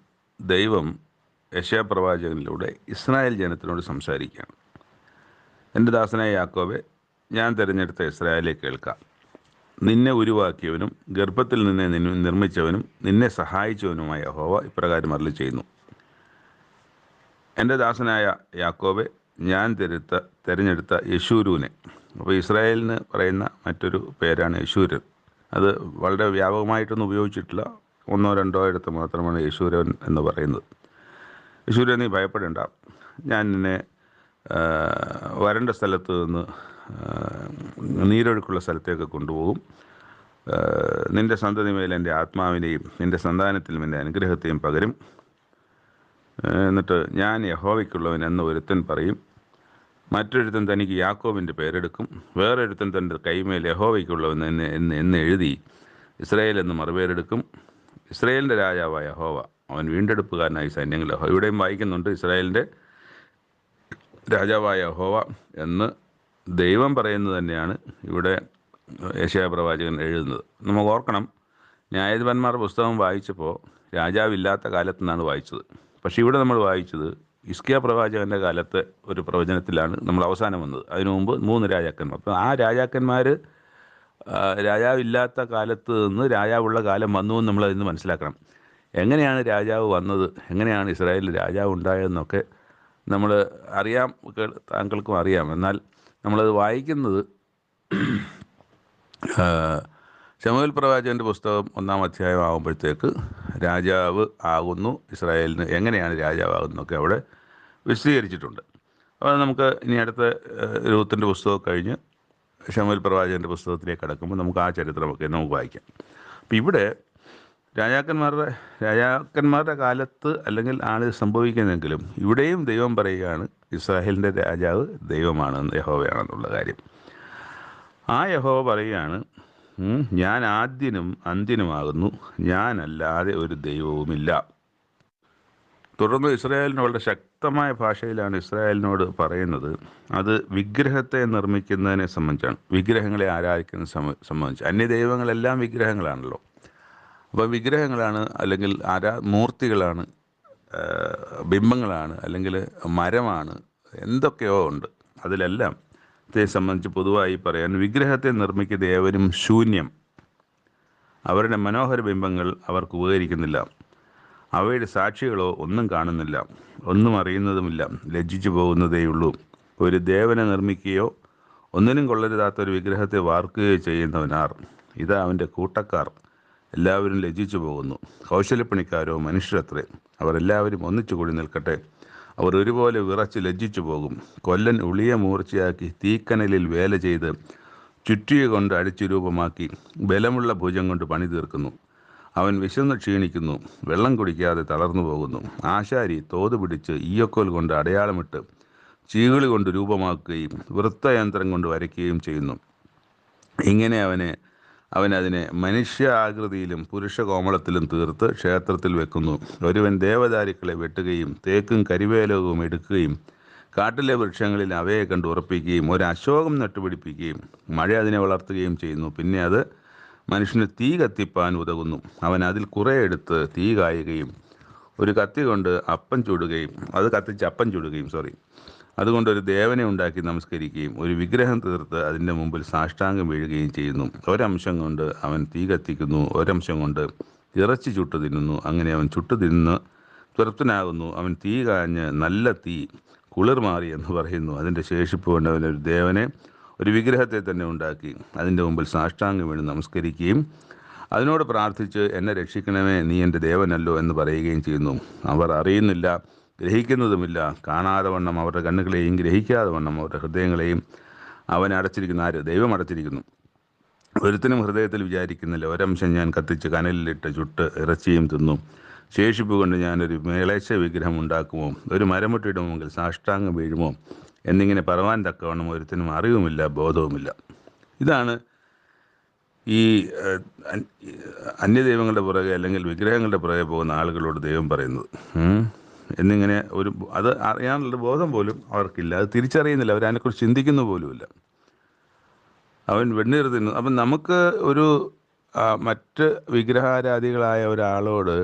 ദൈവം യെശയ്യാപ്രവാചകനിലൂടെ ഇസ്രായേൽ ജനത്തിനോട് സംസാരിക്കുകയാണ്. എൻ്റെ ദാസനായ യാക്കോബേ, ഞാൻ തിരഞ്ഞെടുത്ത ഇസ്രായേലെ കേൾക്കാം. നിന്നെ ഉരുവാക്കിയവനും ഗർഭത്തിൽ നിന്നെ നിർമ്മിച്ചവനും നിന്നെ സഹായിച്ചവനുമായ യഹോവ ഇപ്രകാരം അരുളിച്ചെയ്യുന്നു. എൻ്റെ ദാസനായ യാക്കോബെ, ഞാൻ തിരഞ്ഞെടുത്ത യെശൂരൂനെ. അപ്പോൾ ഇസ്രായേലിന് പറയുന്ന മറ്റൊരു പേരാണ് യെശൂരൻ. അത് വളരെ വ്യാപകമായിട്ടൊന്നും ഉപയോഗിച്ചിട്ടില്ല. 1-2 ഇടത്ത് മാത്രമാണ് യെശൂരൻ എന്ന് പറയുന്നത്. യെശൂരൻ, നീ ഭയപ്പെടേണ്ട, ഞാൻ നിന്നെ വരണ്ട സ്ഥലത്ത് നിന്ന് നീരൊഴുക്കുള്ള സ്ഥലത്തേക്ക് കൊണ്ടുപോകും. നിൻ്റെ സന്തതി മേൽ എൻ്റെ ആത്മാവിനെയും നിൻ്റെ സന്താനത്തിലും എൻ്റെ അനുഗ്രഹത്തെയും പകരും. എന്നിട്ട് ഞാൻ യഹോവയ്ക്കുള്ളവൻ എന്ന് ഒരുത്തൻ പറയും. മറ്റൊരുത്തൻ തനിക്ക് യാക്കോബിൻ്റെ പേരെടുക്കും. വേറൊരുത്തൻ തൻ്റെ കൈമേൽ യഹോവയ്ക്കുള്ളവൻ എന്ന് എഴുതി ഇസ്രായേൽ എന്ന് മറുപേരെടുക്കും. ഇസ്രായേലിൻ്റെ രാജാവായ യഹോവ, അവൻ വീണ്ടെടുപ്പുകാരനായി സൈന്യങ്ങൾ. ഇവിടെയും വായിക്കുന്നുണ്ട് ഇസ്രായേലിൻ്റെ രാജാവായ യഹോവ എന്ന് ദൈവം പറയുന്നത് തന്നെയാണ് ഇവിടെ യെശയ്യാപ്രവാചകൻ എഴുതുന്നത്. നമുക്ക് ഓർക്കണം, ന്യായാധിപന്മാരുടെ പുസ്തകം വായിച്ചപ്പോൾ രാജാവില്ലാത്ത കാലത്ത് നിന്നാണ് വായിച്ചത്. പക്ഷേ ഇവിടെ നമ്മൾ വായിച്ചത് ഹിസ്കിയാ പ്രവാചകൻ്റെ കാലത്തെ ഒരു പ്രവചനത്തിലാണ് നമ്മൾ അവസാനം വന്നത്. അതിനു മുമ്പ് 3 രാജാക്കന്മാർ. അപ്പോൾ ആ രാജാക്കന്മാർ രാജാവില്ലാത്ത കാലത്ത് നിന്ന് രാജാവുള്ള കാലം വന്നു എന്ന് നമ്മൾ അതിന് മനസ്സിലാക്കണം. എങ്ങനെയാണ് രാജാവ് വന്നത്, എങ്ങനെയാണ് ഇസ്രായേലിൽ രാജാവ് ഉണ്ടായതെന്നൊക്കെ നമ്മൾ അറിയാം, താങ്കൾക്കും അറിയാം. എന്നാൽ നമ്മളത് വായിക്കുന്നത് ശമൂവേൽ പ്രവാചകൻ്റെ പുസ്തകം 1-ാം അധ്യായം ആകുമ്പോഴത്തേക്ക് രാജാവ് ആകുന്നു ഇസ്രായേലിന്, എങ്ങനെയാണ് രാജാവാകുന്നതൊക്കെ അവിടെ വിശദീകരിച്ചിട്ടുണ്ട്. അപ്പോൾ നമുക്ക് ഇനി അടുത്ത രൂത്തിൻ്റെ പുസ്തകം കഴിഞ്ഞ് ശമൂവേൽ പ്രവാചകൻ്റെ പുസ്തകത്തിലേക്ക് കടക്കുമ്പോൾ നമുക്ക് ആ ചരിത്രമൊക്കെ നമുക്ക് വായിക്കാം. അപ്പോൾ ഇവിടെ രാജാക്കന്മാരുടെ കാലത്ത് അല്ലെങ്കിൽ ആണ് സംഭവിക്കുന്നതെങ്കിലും ഇവിടെയും ദൈവം പറയുകയാണ് ഇസ്രായേലിൻ്റെ രാജാവ് ദൈവമാണ്, യഹോവയാണെന്നുള്ള കാര്യം. ആ യഹോവ പറയുകയാണ്, ഞാൻ ആദ്യനും അന്ത്യനുമാകുന്നു, ഞാനല്ലാതെ ഒരു ദൈവവുമില്ല. തുടർന്ന് ഇസ്രായേലിന് വളരെ ശക്തമായ ഭാഷയിലാണ് ഇസ്രായേലിനോട് പറയുന്നത്. അത് വിഗ്രഹത്തെ നിർമ്മിക്കുന്നതിനെ സംബന്ധിച്ചാണ്, വിഗ്രഹങ്ങളെ ആരാധിക്കുന്നതിനെ സംബന്ധിച്ച്. അന്യദൈവങ്ങളെല്ലാം വിഗ്രഹങ്ങളാണല്ലോ. അപ്പോൾ വിഗ്രഹങ്ങളാണ്, അല്ലെങ്കിൽ മൂർത്തികളാണ്, ബിംബങ്ങളാണ്, അല്ലെങ്കിൽ മരമാണ്, എന്തൊക്കെയോ ഉണ്ട്. അതിലെല്ലാം സംബന്ധിച്ച് പൊതുവായി പറയാൻ, വിഗ്രഹത്തെ നിർമ്മിക്കുന്ന ഏവരും ശൂന്യം. അവരുടെ മനോഹര ബിംബങ്ങൾ അവർക്ക് ഉപകരിക്കുന്നില്ല. അവയുടെ സാക്ഷികളോ ഒന്നും കാണുന്നില്ല, ഒന്നും അറിയുന്നതുമില്ല, ലജ്ജിച്ചു പോകുന്നതേയുള്ളൂ. ഒരു ദേവനെ നിർമ്മിക്കുകയോ ഒന്നിനും കൊള്ളരുതാത്തൊരു വിഗ്രഹത്തെ വാർക്കുകയോ ചെയ്യുന്നവനാർ. ഇതാ അവൻ്റെ കൂട്ടക്കാർ എല്ലാവരും ലജ്ജിച്ചു പോകുന്നു. കൗശലപ്പണിക്കാരോ മനുഷ്യരത്രേ, അവർ എല്ലാവരും ഒന്നിച്ചു കൂടി നിൽക്കട്ടെ. അവർ ഒരുപോലെ വിറച്ച് ലജ്ജിച്ചു പോകും. കൊല്ലൻ ഉളിയ മൂർച്ചയാക്കി തീക്കനലിൽ വേല ചെയ്ത് ചുറ്റിക കൊണ്ട് അടിച്ചു രൂപമാക്കി ബലമുള്ള ഭുജം കൊണ്ട് പണി തീർക്കുന്നു. അവൻ വിശന്ന് ക്ഷീണിക്കുന്നു, വെള്ളം കുടിക്കാതെ തളർന്നു പോകുന്നു. ആശാരി തോത് പിടിച്ച് ഈയക്കോൽ കൊണ്ട് അടയാളമിട്ട് ചീകളി കൊണ്ട് രൂപമാക്കുകയും വൃത്തയന്ത്രം കൊണ്ട് വരയ്ക്കുകയും ചെയ്യുന്നു. ഇങ്ങനെ അവൻ അതിനെ മനുഷ്യ ആകൃതിയിലും പുരുഷ കോമളത്തിലും തീർത്ത് ക്ഷേത്രത്തിൽ വെക്കുന്നു. ഒരുവൻ ദേവദാരുക്കളെ വെട്ടുകയും തേക്കും കരിവേലവും എടുക്കുകയും കാട്ടിലെ വൃക്ഷങ്ങളിൽ അവയെ കണ്ട് ഉറപ്പിക്കുകയും ഒരു അശോകം നട്ടുപിടിപ്പിക്കുകയും മഴ അതിനെ വളർത്തുകയും ചെയ്യുന്നു. പിന്നെ അത് മനുഷ്യന് തീ കത്തിപ്പാൻ ഉതകുന്നു. അവൻ അതിൽ കുറേ എടുത്ത് തീ കായുകയും ഒരു കത്തി കൊണ്ട് അപ്പം ചുടുകയും അതുകൊണ്ട് ഒരു ദേവനെ ഉണ്ടാക്കി നമസ്കരിക്കുകയും ഒരു വിഗ്രഹം തീർത്ത് അതിൻ്റെ മുമ്പിൽ സാഷ്ടാംഗം വീഴുകയും ചെയ്യുന്നു. ഒരംശം കൊണ്ട് അവൻ തീ കത്തിക്കുന്നു, ഒരംശം കൊണ്ട് ഇറച്ചി ചുട്ടു തിന്നുന്നു. അങ്ങനെ അവൻ ചുട്ടു തിന്ന് തൃപ്തനാകുന്നു. അവൻ തീ കാഞ്ഞ് നല്ല തീ കുളിർ മാറി എന്ന് പറയുന്നു. അതിൻ്റെ ശേഷിപ്പ് കൊണ്ട് അവനൊരു ദേവനെ, ഒരു വിഗ്രഹത്തെ തന്നെ ഉണ്ടാക്കി അതിൻ്റെ മുമ്പിൽ സാഷ്ടാംഗം വീണ് നമസ്കരിക്കുകയും അതിനോട് പ്രാർത്ഥിച്ച് എന്നെ രക്ഷിക്കണമേ, നീ എൻ്റെ ദേവനല്ലോ എന്ന് പറയുകയും ചെയ്യുന്നു. അവർ അറിയുന്നില്ല, ഗ്രഹിക്കുന്നതുമില്ല. കാണാതെ വണ്ണം അവരുടെ കണ്ണുകളെയും ഗ്രഹിക്കാതെ വണ്ണം അവരുടെ ഹൃദയങ്ങളെയും അവൻ അടച്ചിരിക്കുന്നു. ആര്? ദൈവം അടച്ചിരിക്കുന്നു. ഒരുത്തനും ഹൃദയത്തിൽ വിചാരിക്കുന്നില്ല, ഒരംശം ഞാൻ കത്തിച്ച് കനലിലിട്ട് ചുട്ട് ഇറച്ചിയും തിന്നു, ശേഷിപ്പ് കൊണ്ട് ഞാനൊരു മേളേശ വിഗ്രഹം ഉണ്ടാക്കുമോ, ഒരു മരമുട്ടിയിടുമെങ്കിൽ സാഷ്ടാംഗം വീഴുമോ എന്നിങ്ങനെ പറവാൻ തക്കവണ്ണം ഒരുത്തനും അറിവുമില്ല, ബോധവുമില്ല. ഇതാണ് ഈ അന്യദൈവങ്ങളുടെ പുറകെ അല്ലെങ്കിൽ വിഗ്രഹങ്ങളുടെ പുറകെ പോകുന്ന ആളുകളോട് ദൈവം പറയുന്നത്. എന്നിങ്ങനെ അത് അറിയാനുള്ള ബോധം പോലും അവർക്കില്ല, അത് തിരിച്ചറിയുന്നില്ല, അവരതിനെക്കുറിച്ച് ചിന്തിക്കുന്ന പോലുമില്ല. അവൻ വെണ്ണീർ തിന്നു. അപ്പം നമുക്ക് ഒരു മറ്റ് വിഗ്രഹാരാധികളായ ഒരാളോട്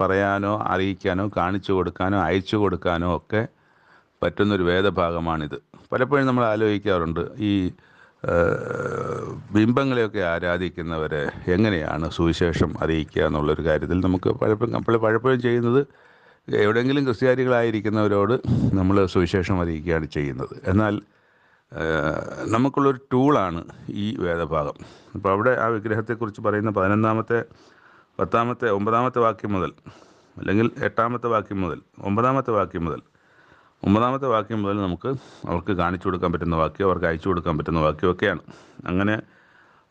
പറയാനോ അറിയിക്കാനോ കാണിച്ചു കൊടുക്കാനോ അയച്ചു കൊടുക്കാനോ ഒക്കെ പറ്റുന്നൊരു വേദഭാഗമാണിത്. പലപ്പോഴും നമ്മൾ ആലോചിക്കാറുണ്ട്, ഈ ബിംബങ്ങളെയൊക്കെ ആരാധിക്കുന്നവരെ എങ്ങനെയാണ് സുവിശേഷം അറിയിക്കുക എന്നുള്ളൊരു കാര്യത്തിൽ നമുക്ക് പലപ്പോഴും ചെയ്യുന്നത്, എവിടെയെങ്കിലും ക്രിസ്ത്യാനികളായിരിക്കുന്നവരോട് നമ്മൾ സുവിശേഷം അറിയിക്കുകയാണ് ചെയ്യുന്നത്. എന്നാൽ നമുക്കുള്ളൊരു ടൂളാണ് ഈ വേദഭാഗം. അപ്പോൾ അവിടെ ആ വിഗ്രഹത്തെക്കുറിച്ച് പറയുന്ന 11-ാമത്തെ 10-ാമത്തെ 9-ാമത്തെ വാക്യം മുതൽ, അല്ലെങ്കിൽ 8-ാമത്തെ വാക്യം മുതൽ 9-ാമത്തെ വാക്യം മുതൽ നമുക്ക് അവർക്ക് കാണിച്ചു കൊടുക്കാൻ പറ്റുന്ന വാക്യം, അവർക്ക് അയച്ചു കൊടുക്കാൻ പറ്റുന്ന വാക്യമൊക്കെയാണ്. അങ്ങനെ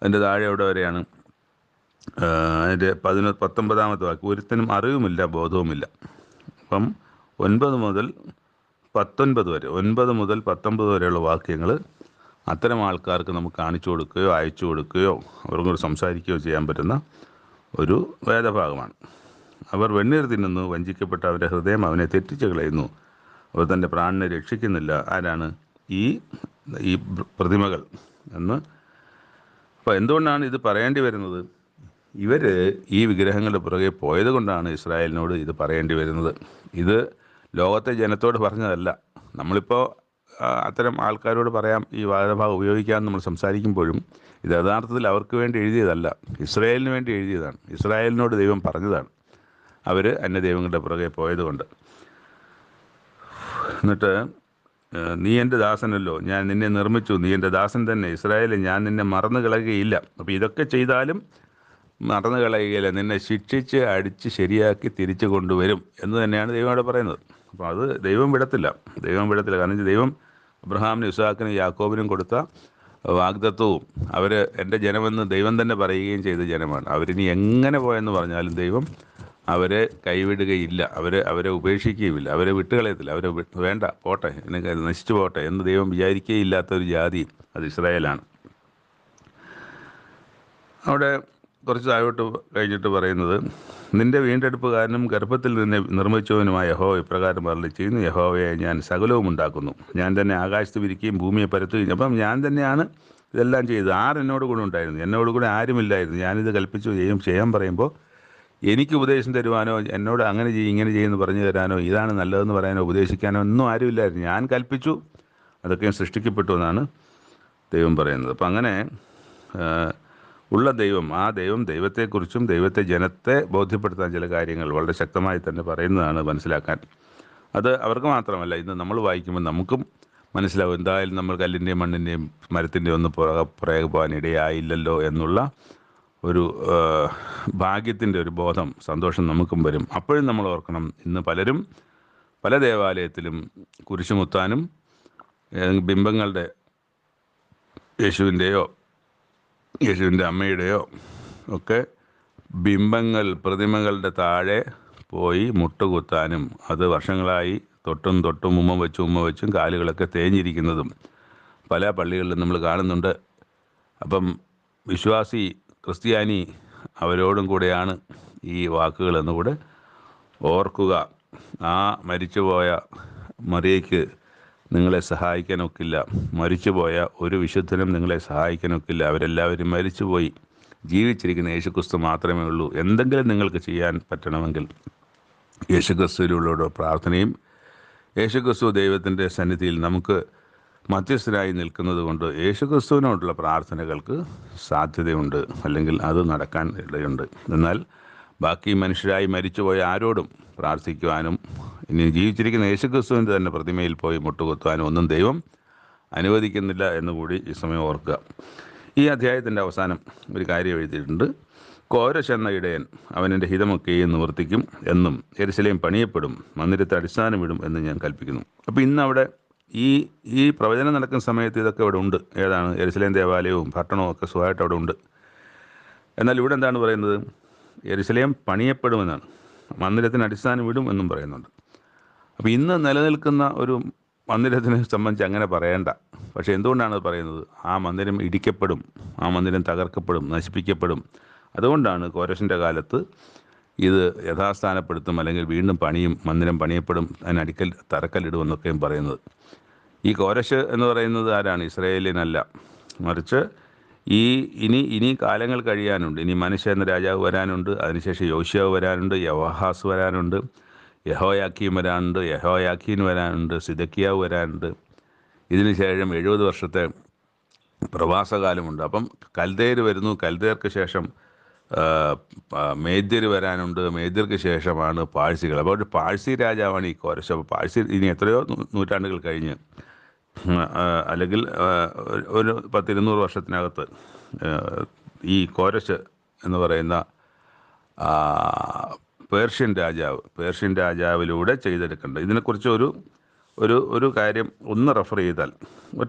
അതിൻ്റെ താഴെ അവിടെ വരെയാണ് അതിൻ്റെ 19-ാമത്തെ വാക്യം, ഒരുത്തനും അറിവുമില്ല, ബോധവുമില്ല. അപ്പം 9 മുതൽ 19 വരെ, 9 മുതൽ 19 വരെയുള്ള വാക്യങ്ങൾ അത്തരം ആൾക്കാർക്ക് നമുക്ക് കാണിച്ചു കൊടുക്കുകയോ അയച്ചു കൊടുക്കുകയോ അവർക്കൊരു സംസാരിക്കുകയോ ചെയ്യാൻ പറ്റുന്ന ഒരു വേദഭാഗമാണ്. അവർ വെണ്ണീർ തിന്നുന്നു, വഞ്ചിക്കപ്പെട്ട അവരുടെ ഹൃദയം അവനെ തെറ്റിച്ച് കളയുന്നു, അവർ തൻ്റെ പ്രാണനെ രക്ഷിക്കുന്നില്ല. ആരാണ്? ഈ പ്രതിമകൾ എന്ന്. അപ്പോൾ എന്തുകൊണ്ടാണ് ഇത് പറയേണ്ടി വരുന്നത്? ഇവർ ഈ വിഗ്രഹങ്ങളുടെ പുറകെ പോയത് കൊണ്ടാണ് ഇസ്രായേലിനോട് ഇത് പറയേണ്ടി വരുന്നത്. ഇത് ലോകത്തെ ജനത്തോട് പറഞ്ഞതല്ല. നമ്മളിപ്പോൾ അത്തരം ആൾക്കാരോട് പറയാം, ഈ വേദഭാഗം ഉപയോഗിക്കാമെന്ന് നമ്മൾ സംസാരിക്കുമ്പോഴും ഇത് യഥാർത്ഥത്തിൽ അവർക്ക് വേണ്ടി എഴുതിയതല്ല, ഇസ്രായേലിന് വേണ്ടി എഴുതിയതാണ്. ഇസ്രായേലിനോട് ദൈവം പറഞ്ഞതാണ്, അവർ അന്യദൈവങ്ങളുടെ പുറകെ പോയതുകൊണ്ട്. എന്നിട്ട് നീ എൻ്റെ ദാസനല്ലോ, ഞാൻ നിന്നെ നിർമ്മിച്ചു, നീ എൻ്റെ ദാസൻ തന്നെ, ഇസ്രായേലിൽ ഞാൻ നിന്നെ മറന്നു കളയുകയില്ല. അപ്പോൾ ഇതൊക്കെ ചെയ്താലും മറന്നു കളയുകയില്ല, നിന്നെ ശിക്ഷിച്ച് അടിച്ച് ശരിയാക്കി തിരിച്ചു കൊണ്ടുവരും എന്ന് തന്നെയാണ് ദൈവം അവിടെ പറയുന്നത്. അപ്പോൾ അത് ദൈവം വിടത്തില്ല. കാരണം ദൈവം അബ്രഹാമിനും ഇസ്ഹാക്കിനും യാക്കോബിനും കൊടുത്ത വാഗ്ദത്തവും അവർ എൻ്റെ ജനമെന്ന് ദൈവം തന്നെ പറയുകയും ചെയ്ത ജനമാണ്. അവരിനി എങ്ങനെ പോയെന്ന് പറഞ്ഞാലും ദൈവം അവരെ കൈവിടുകയില്ല, അവരെ ഉപേക്ഷിക്കുകയുമില്ല, അവരെ വിട്ടുകളയത്തില്ല. വേണ്ട, പോട്ടെ, എനിക്ക് നശിച്ചു പോട്ടെ എന്ന് ദൈവം വിചാരിക്കുകയില്ലാത്തൊരു ജാതി അത് ഇസ്രായേലാണ്. അവിടെ കുറച്ച് താഴോട്ട് കഴിഞ്ഞിട്ട് പറയുന്നത്, നിന്റെ വീണ്ടെടുപ്പുകാരനും ഗർഭത്തിൽ നിന്നെ നിർമ്മിച്ചവനുമായ യഹോവ ഇപ്രകാരം അരുളി ചെയ്യുന്നു, യഹോവയെ ഞാൻ സകലവും ഉണ്ടാക്കുന്നു, ഞാൻ തന്നെ ആകാശത്ത് വിരിക്കുകയും ഭൂമിയെ പരത്തുകയും. അപ്പം ഞാൻ തന്നെയാണ് ഇതെല്ലാം ചെയ്തത്. എന്നോട് കൂടെ ഉണ്ടായിരുന്നു? എന്നോട് കൂടെ ആരുമില്ലായിരുന്നു. ഞാനിത് കൽപ്പിച്ചു ചെയ്യാൻ പറയുമ്പോൾ എനിക്ക് ഉപദേശം തരുവാനോ എന്നോട് അങ്ങനെ ചെയ്യും ഇങ്ങനെ ചെയ്യുമെന്ന് പറഞ്ഞു തരാനോ ഇതാണ് നല്ലതെന്ന് പറയാനോ ഉപദേശിക്കാനോ ഒന്നും ആരുമില്ലായിരുന്നു. ഞാൻ കൽപ്പിച്ചു, അതൊക്കെ സൃഷ്ടിക്കപ്പെട്ടു എന്നാണ് ദൈവം പറയുന്നത്. അപ്പം അങ്ങനെ ഉള്ള ദൈവം, ആ ദൈവത്തെക്കുറിച്ചും ദൈവത്തെ ജനത്തെ ബോധ്യപ്പെടുത്താൻ ചില കാര്യങ്ങൾ വളരെ ശക്തമായി തന്നെ പറയുന്നതാണ് മനസ്സിലാക്കാൻ. അത് അവർക്ക് മാത്രമല്ല, ഇന്ന് നമ്മൾ വായിക്കുമ്പോൾ നമുക്കും മനസ്സിലാവും, എന്തായാലും നമ്മൾ കല്ലിൻ്റെയും മണ്ണിൻ്റെയും മരത്തിൻ്റെയും ഒന്നും പുറകെ പോകാൻ ഇടയായില്ലല്ലോ എന്നുള്ള ഒരു ഭാഗ്യത്തിൻ്റെ ഒരു ബോധം, സന്തോഷം നമുക്കും വരും. അപ്പോഴും നമ്മൾ ഓർക്കണം, ഇന്ന് പലരും പല ദേവാലയത്തിലും കുരിശുമുത്താനും ബിംബങ്ങളുടെ യേശുവിൻ്റെ അമ്മയുടെയോ ഒക്കെ പ്രതിമകളുടെ താഴെ പോയി മുട്ടുകുത്താനും അത് വർഷങ്ങളായി തൊട്ടും ഉമ്മ വെച്ചും കാലുകളൊക്കെ തേഞ്ഞിരിക്കുന്നതും പല പള്ളികളിലും നമ്മൾ കാണുന്നുണ്ട്. അപ്പം വിശ്വാസി ക്രിസ്ത്യാനി അവരോടും കൂടെയാണ് ഈ വാക്കുകൾ എന്നുകൂടെ ഓർക്കുക. ആ മരിച്ചുപോയ മറിയയ്ക്ക് നിങ്ങളെ സഹായിക്കാനൊക്കില്ല, മരിച്ചുപോയ ഒരു വിശുദ്ധനും നിങ്ങളെ സഹായിക്കാനൊക്കില്ല. അവരെല്ലാവരും മരിച്ചുപോയി, ജീവിച്ചിരിക്കുന്ന യേശുക്രിസ്തു മാത്രമേ ഉള്ളൂ. എന്തെങ്കിലും നിങ്ങൾക്ക് ചെയ്യാൻ പറ്റണമെങ്കിൽ യേശുക്രിസ്തുവിലുള്ള പ്രാർത്ഥനയും യേശുക്രിസ്തു ദൈവത്തിൻ്റെ സന്നിധിയിൽ നമുക്ക് മധ്യസ്ഥനായി നിൽക്കുന്നത് കൊണ്ട് യേശുക്രിസ്തുവിനോടുള്ള പ്രാർത്ഥനകൾക്ക് സാധ്യതയുണ്ട്, അല്ലെങ്കിൽ അത് നടക്കാൻ ഇടയുണ്ട്. എന്നാൽ ബാക്കി മനുഷ്യരായി മരിച്ചുപോയ ആരോടും പ്രാർത്ഥിക്കുവാനും ഇനി ജീവിച്ചിരിക്കുന്ന യേശുക്രിസ്തുവിൻ്റെ തന്നെ പ്രതിമയിൽ പോയി മുട്ടുകുത്തുവാനും ഒന്നും ദൈവം അനുവദിക്കുന്നില്ല എന്നുകൂടി ഈ സമയം ഓർക്കുക. ഈ അധ്യായത്തിൻ്റെ അവസാനം ഒരു കാര്യം എഴുതിയിട്ടുണ്ട്. കോരശ് എന്ന ഇടയൻ അവനെൻ്റെ ഹിതമൊക്കെയും നിവർത്തിക്കും എന്നും യെരൂശലേം പണിയപ്പെടും, മന്ദിരത്തെ അടിസ്ഥാനമിടും എന്ന് ഞാൻ കൽപ്പിക്കുന്നു. അപ്പോൾ ഇന്ന് അവിടെ ഈ ഈ പ്രവചനം നടക്കുന്ന സമയത്ത് ഇതൊക്കെ അവിടെ ഉണ്ട്. ഏതാണ്? യെരൂശലേം ദേവാലയവും പട്ടണവും ഒക്കെ സുഖമായിട്ട് അവിടെ ഉണ്ട്. എന്നാൽ ഇവിടെ എന്താണ് പറയുന്നത്? യെരൂശലേം പണിയപ്പെടുമെന്നാണ്, മന്ദിരത്തിന് അടിസ്ഥാനം ഇടും എന്നും പറയുന്നുണ്ട്. അപ്പോൾ ഇന്ന് നിലനിൽക്കുന്ന ഒരു മന്ദിരത്തിനെ സംബന്ധിച്ച് അങ്ങനെ പറയേണ്ട. പക്ഷേ എന്തുകൊണ്ടാണ് അത് പറയുന്നത്? ആ മന്ദിരം ഇടിക്കപ്പെടും, ആ മന്ദിരം തകർക്കപ്പെടും, നശിപ്പിക്കപ്പെടും. അതുകൊണ്ടാണ് കോരശിൻ്റെ കാലത്ത് ഇത് യഥാസ്ഥാനപ്പെടുത്തും, അല്ലെങ്കിൽ വീണ്ടും പണിയും, മന്ദിരം പണിയപ്പെടും, അതിനടിക്കൽ തറക്കല്ലിടുമെന്നൊക്കെയും പറയുന്നത്. ഈ കോരശ് എന്ന് പറയുന്നത് ആരാണ്? ഇസ്രായേലിനല്ല, മറിച്ച് ഇനി കാലങ്ങൾ കഴിയാനുണ്ട്. ഇനി മനശ്ശെ എന്ന രാജാവ് വരാനുണ്ട്, അതിനുശേഷം യോശിയാവ് വരാനുണ്ട്, യഹോഹാസ് വരാനുണ്ട്, യഹോയാക്കീം വരാനുണ്ട്, യഹോയാക്കീൻ വരാനുണ്ട്, സിദക്കിയാവ് വരാനുണ്ട്. ഇതിന് ശേഷം 70 വർഷത്തെ പ്രവാസകാലമുണ്ട്. അപ്പം കൽദയർ വരുന്നു, കൽദയർക്ക് ശേഷം മേദ്യർ വരാനുണ്ട്, മേദ്യർക്ക് ശേഷമാണ് പാഴ്സികൾ. അപ്പോൾ പാഴ്സി രാജാവാണ് ഈ കോരശ്. അപ്പോൾ പാഴ്സി ഇനി എത്രയോ നൂറ്റാണ്ടുകൾ കഴിഞ്ഞ്, അല്ലെങ്കിൽ ഒരു 10-200 വർഷത്തിനകത്ത് ഈ കോരശ് എന്ന് പറയുന്ന പേർഷ്യൻ രാജാവിലൂടെ ചെയ്തെടുക്കേണ്ടത്. ഇതിനെക്കുറിച്ച് ഒരു കാര്യം ഒന്ന് റെഫർ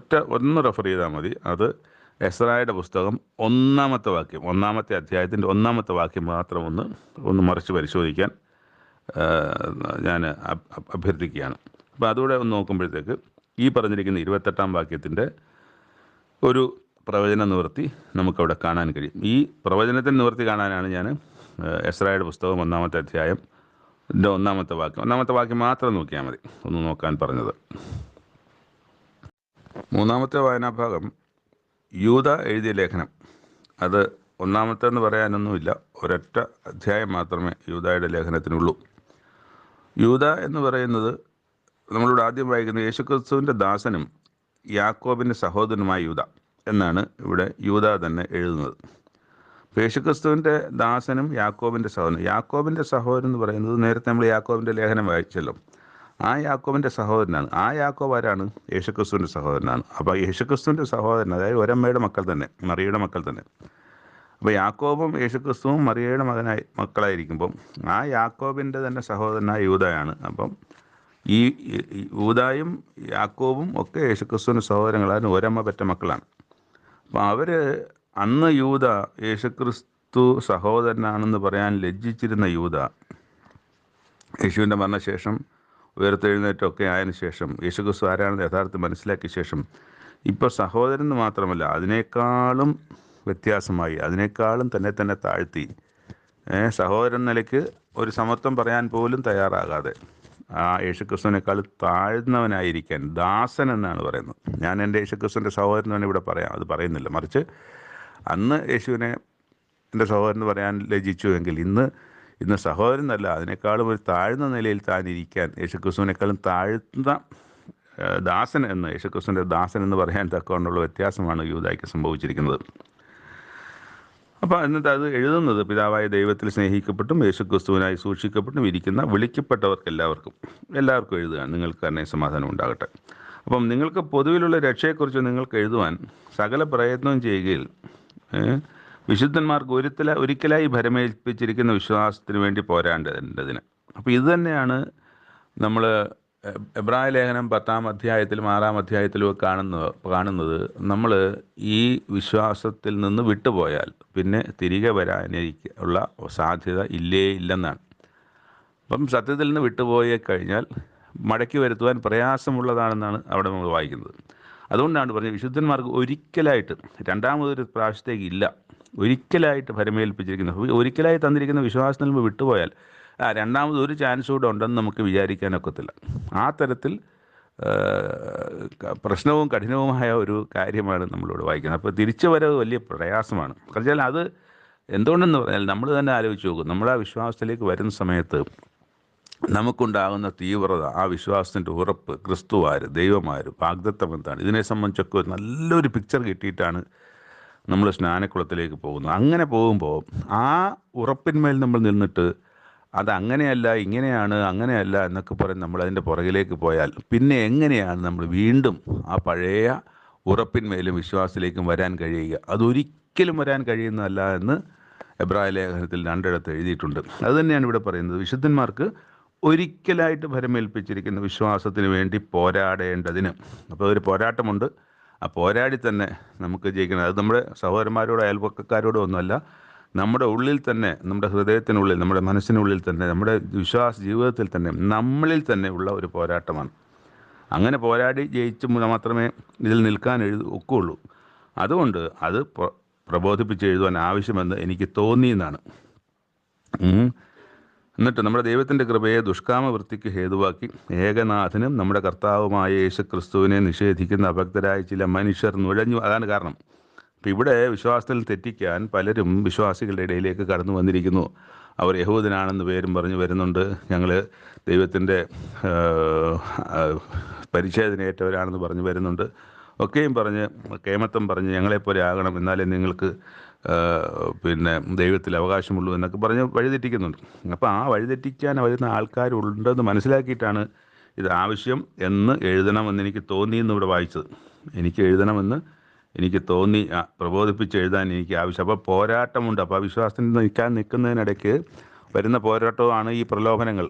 ചെയ്താൽ മതി. അത് എസ്രായുടെ പുസ്തകം 1-ാമത്തെ വാക്യം, 1-ാമത്തെ അധ്യായത്തിൻ്റെ 1-ാമത്തെ വാക്യം മാത്രം ഒന്ന് മറിച്ച് പരിശോധിക്കാൻ ഞാൻ അഭ്യർത്ഥിക്കുകയാണ്. അപ്പോൾ അതുകൂടെ ഒന്ന് നോക്കുമ്പോഴത്തേക്ക് ഈ പറഞ്ഞിരിക്കുന്ന 28-ാം വാക്യത്തിൻ്റെ ഒരു പ്രവചന നിവൃത്തി നമുക്കവിടെ കാണാൻ കഴിയും. ഈ പ്രവചനത്തിന് നിവൃത്തി കാണാനാണ് ഞാൻ എസ്രായുടെ പുസ്തകം 1-ാമത്തെ അധ്യായം 1-ാമത്തെ വാക്യം മാത്രം നോക്കിയാൽ മതി ഒന്ന് നോക്കാൻ പറഞ്ഞത്. 3-ാമത്തെ വായനാഭാഗം യൂദ എഴുതിയ ലേഖനം. അത് 1-ാമത്തെന്ന് പറയാനൊന്നുമില്ല, ഒരൊറ്റ അധ്യായം മാത്രമേ യൂദായുടെ ലേഖനത്തിനുള്ളൂ. യൂദ എന്ന് പറയുന്നത് നമ്മളിവിടെ ആദ്യം വായിക്കുന്നത് യേശുക്രിസ്തുവിൻ്റെ ദാസനും യാക്കോബിൻ്റെ സഹോദരനുമായ യൂദ എന്നാണ് ഇവിടെ യൂദ തന്നെ എഴുതുന്നത്. യേശുക്രിസ്തുവിൻ്റെ ദാസനും യാക്കോബിൻ്റെ സഹോദരൻ എന്ന് പറയുന്നത് നേരത്തെ നമ്മൾ യാക്കോബിൻ്റെ ലേഖനം വായിച്ചല്ലോ, ആ യാക്കോബിൻ്റെ സഹോദരനാണ്. ആ യാക്കോബ് ആരാണ്? യേശുക്രിസ്തുവിൻ്റെ സഹോദരനാണ്. അപ്പോൾ യേശുക്രിസ്തുവിൻ്റെ സഹോദരൻ, അതായത് ഒരമ്മയുടെ മക്കൾ തന്നെ, മറിയയുടെ മക്കൾ തന്നെ. അപ്പോൾ യാക്കോബും യേശുക്രിസ്തുവും മറിയയുടെ മക്കളായിരിക്കുമ്പം ആ യാക്കോബിൻ്റെ തന്നെ സഹോദരനായ യൂദയാണ്. അപ്പം ഈ യൂദായും യാക്കോബും ഒക്കെ യേശുക്രിസ്തുവിൻ്റെ സഹോദരങ്ങളാണ്, ഒരമ്മ പെറ്റ മക്കളാണ്. അപ്പോൾ അവർ അന്ന് യൂദ യേശുക്രിസ്തു സഹോദരനാണെന്ന് പറയാൻ ലജ്ജിച്ചിരുന്ന യൂദ യേശുവിൻ്റെ മരണശേഷം ഉയർത്തെഴുന്നേറ്റമൊക്കെ ആയതിനു ശേഷം യേശുക്രിസ്തു ആരാണെന്ന് യഥാർത്ഥം മനസ്സിലാക്കിയ ശേഷം ഇപ്പോൾ സഹോദരൻ എന്ന് മാത്രമല്ല, അതിനേക്കാളും വ്യത്യാസമായി, അതിനേക്കാളും തന്നെ താഴ്ത്തി, സഹോദരൻ നിലയ്ക്ക് ഒരു സമത്വം പറയാൻ പോലും തയ്യാറാകാതെ ആ യേശുക്രിസ്തുവിനേക്കാൾ താഴ്ന്നവനായിരിക്കാൻ ദാസൻ എന്നാണ് പറയുന്നത്. ഞാൻ എൻ്റെ യേശുക്രിസ്തുവിൻ്റെ സഹോദരനാണ് ഇവിടെ പറയാം, അത് പറയുന്നില്ല. മറിച്ച് അന്ന് യേശുവിനെ എൻ്റെ സഹോദരൻ എന്ന് പറയാൻ ലജിച്ചു എങ്കിൽ ഇന്ന് സഹോദരൻ എന്നല്ല, അതിനേക്കാളും ഒരു താഴ്ന്ന നിലയിൽ താനിരിക്കാൻ യേശുക്രിസ്തുവിനേക്കാളും താഴ്ന്ന ദാസൻ എന്ന്, യേശുക്രിസ്തുവിൻ്റെ ദാസൻ എന്ന് പറയാൻ തക്കവണ്ണമുള്ള വ്യത്യാസമാണ് യൂദായ്ക്ക് സംഭവിച്ചിരിക്കുന്നത്. അപ്പോൾ എന്നിട്ട് അത് എഴുതുന്നത് പിതാവായ ദൈവത്തിൽ സ്നേഹിക്കപ്പെട്ടും യേശുക്രിസ്തുവിനായി സൂക്ഷിക്കപ്പെട്ടും ഇരിക്കുന്ന വിളിക്കപ്പെട്ടവർക്ക് എല്ലാവർക്കും എഴുതുകയാണ്, നിങ്ങൾക്ക് തന്നെ സമാധാനം ഉണ്ടാകട്ടെ. അപ്പം നിങ്ങൾക്ക് പൊതുവിലുള്ള രക്ഷയെക്കുറിച്ച് നിങ്ങൾക്ക് എഴുതുവാൻ സകല പ്രയത്നവും ചെയ്യുകയിൽ വിശുദ്ധന്മാർക്ക് ഒരിക്കലായി ഭരമേൽപ്പിച്ചിരിക്കുന്ന വിശ്വാസത്തിന് വേണ്ടി പോരാണ്ടതിന്. അപ്പോൾ ഇത് തന്നെയാണ് നമ്മൾ എബ്രായ ലേഖനം 10-ാം അധ്യായത്തിലും 6-ാം അധ്യായത്തിലും കാണുന്നത്. നമ്മൾ ഈ വിശ്വാസത്തിൽ നിന്ന് വിട്ടുപോയാൽ പിന്നെ തിരികെ വരാനുള്ള സാധ്യത ഇല്ലെന്നാണ്. അപ്പം സത്യത്തിൽ നിന്ന് വിട്ടുപോയി കഴിഞ്ഞാൽ മടക്കി വരുത്തുവാൻ പ്രയാസമുള്ളതാണെന്നാണ് അവിടെ നമ്മൾ വായിക്കുന്നത്. അതുകൊണ്ടാണ് പറഞ്ഞത് വിശുദ്ധന്മാർക്ക് ഒരിക്കലായിട്ട് രണ്ടാമതൊരു പ്രാവശ്യത്തേക്ക് ഇല്ല, ഒരിക്കലായിട്ട് ഭരമേൽപ്പിച്ചിരിക്കുന്നത്. ഒരിക്കലായി തന്നിരിക്കുന്ന വിശ്വാസത്തിൽ നിന്ന് വിട്ടുപോയാൽ രണ്ടാമത് ഒരു ചാൻസ് കൂടെ ഉണ്ടെന്ന് നമുക്ക് വിചാരിക്കാനൊക്കത്തില്ല. ആ തരത്തിൽ പ്രശ്നവും കഠിനവുമായ ഒരു കാര്യമാണ് നമ്മളിവിടെ വായിക്കുന്നത്. അപ്പോൾ തിരിച്ചു വരവ് വലിയ പ്രയാസമാണ്. കാരണം അത് എന്തുകൊണ്ടെന്ന് പറഞ്ഞാൽ നമ്മൾ തന്നെ ആലോചിച്ച് നോക്കും. നമ്മൾ ആ വിശ്വാസത്തിലേക്ക് വരുന്ന സമയത്ത് നമുക്കുണ്ടാകുന്ന തീവ്രത, ആ വിശ്വാസത്തിൻ്റെ ഉറപ്പ്, ക്രിസ്തുവാര്, ദൈവമാര്, വാഗ്ദത്തം എന്താണ്, ഇതിനെ സംബന്ധിച്ചൊക്കെ നല്ലൊരു പിക്ചർ കിട്ടിയിട്ടാണ് നമ്മൾ സ്നാനക്കുളത്തിലേക്ക് പോകുന്നത്. അങ്ങനെ പോകുമ്പോൾ ആ ഉറപ്പിന്മേൽ നമ്മൾ നിന്നിട്ട് അതങ്ങനെയല്ല, ഇങ്ങനെയാണ്, അങ്ങനെയല്ല എന്നൊക്കെ പറഞ്ഞ് നമ്മൾ അതിൻ്റെ പുറകിലേക്ക് പോയാൽ പിന്നെ എങ്ങനെയാണ് നമ്മൾ വീണ്ടും ആ പഴയ ഉറപ്പിന്മേലും വിശ്വാസത്തിലേക്കും വരാൻ കഴിയുക? അതൊരിക്കലും വരാൻ കഴിയുന്നതല്ല എന്ന് എബ്രായ ലേഖനത്തിൽ 2 എഴുതിയിട്ടുണ്ട്. അതുതന്നെയാണ് ഇവിടെ പറയുന്നത്. വിശുദ്ധന്മാർക്ക് ഒരിക്കലായിട്ട് ഭരമേൽപ്പിച്ചിരിക്കുന്ന വിശ്വാസത്തിന് വേണ്ടി പോരാടേണ്ടതിന്. അപ്പോൾ ഒരു പോരാട്ടമുണ്ട്. ആ പോരാടി തന്നെ നമുക്ക് ജയിക്കണം. അത് നമ്മുടെ സഹോദരന്മാരോടോ അയൽപക്കക്കാരോടോ ഒന്നുമല്ല, നമ്മുടെ ഉള്ളിൽ തന്നെ, നമ്മുടെ ഹൃദയത്തിനുള്ളിൽ, നമ്മുടെ മനസ്സിനുള്ളിൽ തന്നെ, നമ്മുടെ വിശ്വാസ ജീവിതത്തിൽ തന്നെ, നമ്മളിൽ തന്നെ ഉള്ള ഒരു പോരാട്ടമാണ്. അങ്ങനെ പോരാടി ജയിച്ച് മാത്രമേ ഇതിൽ നിൽക്കാൻ ഒക്കുള്ളൂ. അതുകൊണ്ട് അത് പ്രബോധിപ്പിച്ച് എഴുതുവാൻ ആവശ്യമെന്ന് എനിക്ക് തോന്നിയെന്നാണ്. എന്നിട്ട് നമ്മുടെ ദൈവത്തിൻ്റെ കൃപയെ ദുഷ്കാമവൃത്തിക്ക് ഹേതുവാക്കി ഏകനാഥനും നമ്മുടെ കർത്താവുമായ യേശു ക്രിസ്തുവിനെ നിഷേധിക്കുന്ന അഭക്തരായ ചില മനുഷ്യർ നുഴഞ്ഞു. അതാണ് കാരണം. അപ്പം ഇവിടെ വിശ്വാസത്തിൽ തെറ്റിക്കാൻ പലരും വിശ്വാസികളുടെ ഇടയിലേക്ക് കടന്നു വന്നിരിക്കുന്നു. അവർ യഹൂദനാണെന്ന് പേരും പറഞ്ഞ് വരുന്നുണ്ട്. ഞങ്ങൾ ദൈവത്തിൻ്റെ പരിച്ഛേദനയേറ്റവരാണെന്ന് പറഞ്ഞ് വരുന്നുണ്ട്. ഒക്കെയും പറഞ്ഞ് കേമത്തം പറഞ്ഞ് ഞങ്ങളെപ്പോലെ ആകണം, എന്നാലേ നിങ്ങൾക്ക് ദൈവത്തിൽ അവകാശമുള്ളൂ എന്നൊക്കെ പറഞ്ഞ് വഴിതെറ്റിക്കുന്നുണ്ട്. അപ്പോൾ ആ വഴിതെറ്റിക്കാൻ വരുന്ന ആൾക്കാരുണ്ടെന്ന് മനസ്സിലാക്കിയിട്ടാണ് ഇത് ആവശ്യം എന്ന് എഴുതണമെന്ന് എനിക്ക് തോന്നിയെന്ന് ഇവിടെ വായിച്ചത്. എനിക്ക് എഴുതണമെന്ന് എനിക്ക് തോന്നി, പ്രബോധിപ്പിച്ച് എഴുതാൻ എനിക്ക് ആവശ്യം. അപ്പോൾ പോരാട്ടമുണ്ട്. അപ്പോൾ ആ വിശ്വാസത്തിൽ നിൽക്കുന്നതിനിടയ്ക്ക് വരുന്ന പോരാട്ടമാണ് ഈ പ്രലോഭനങ്ങൾ.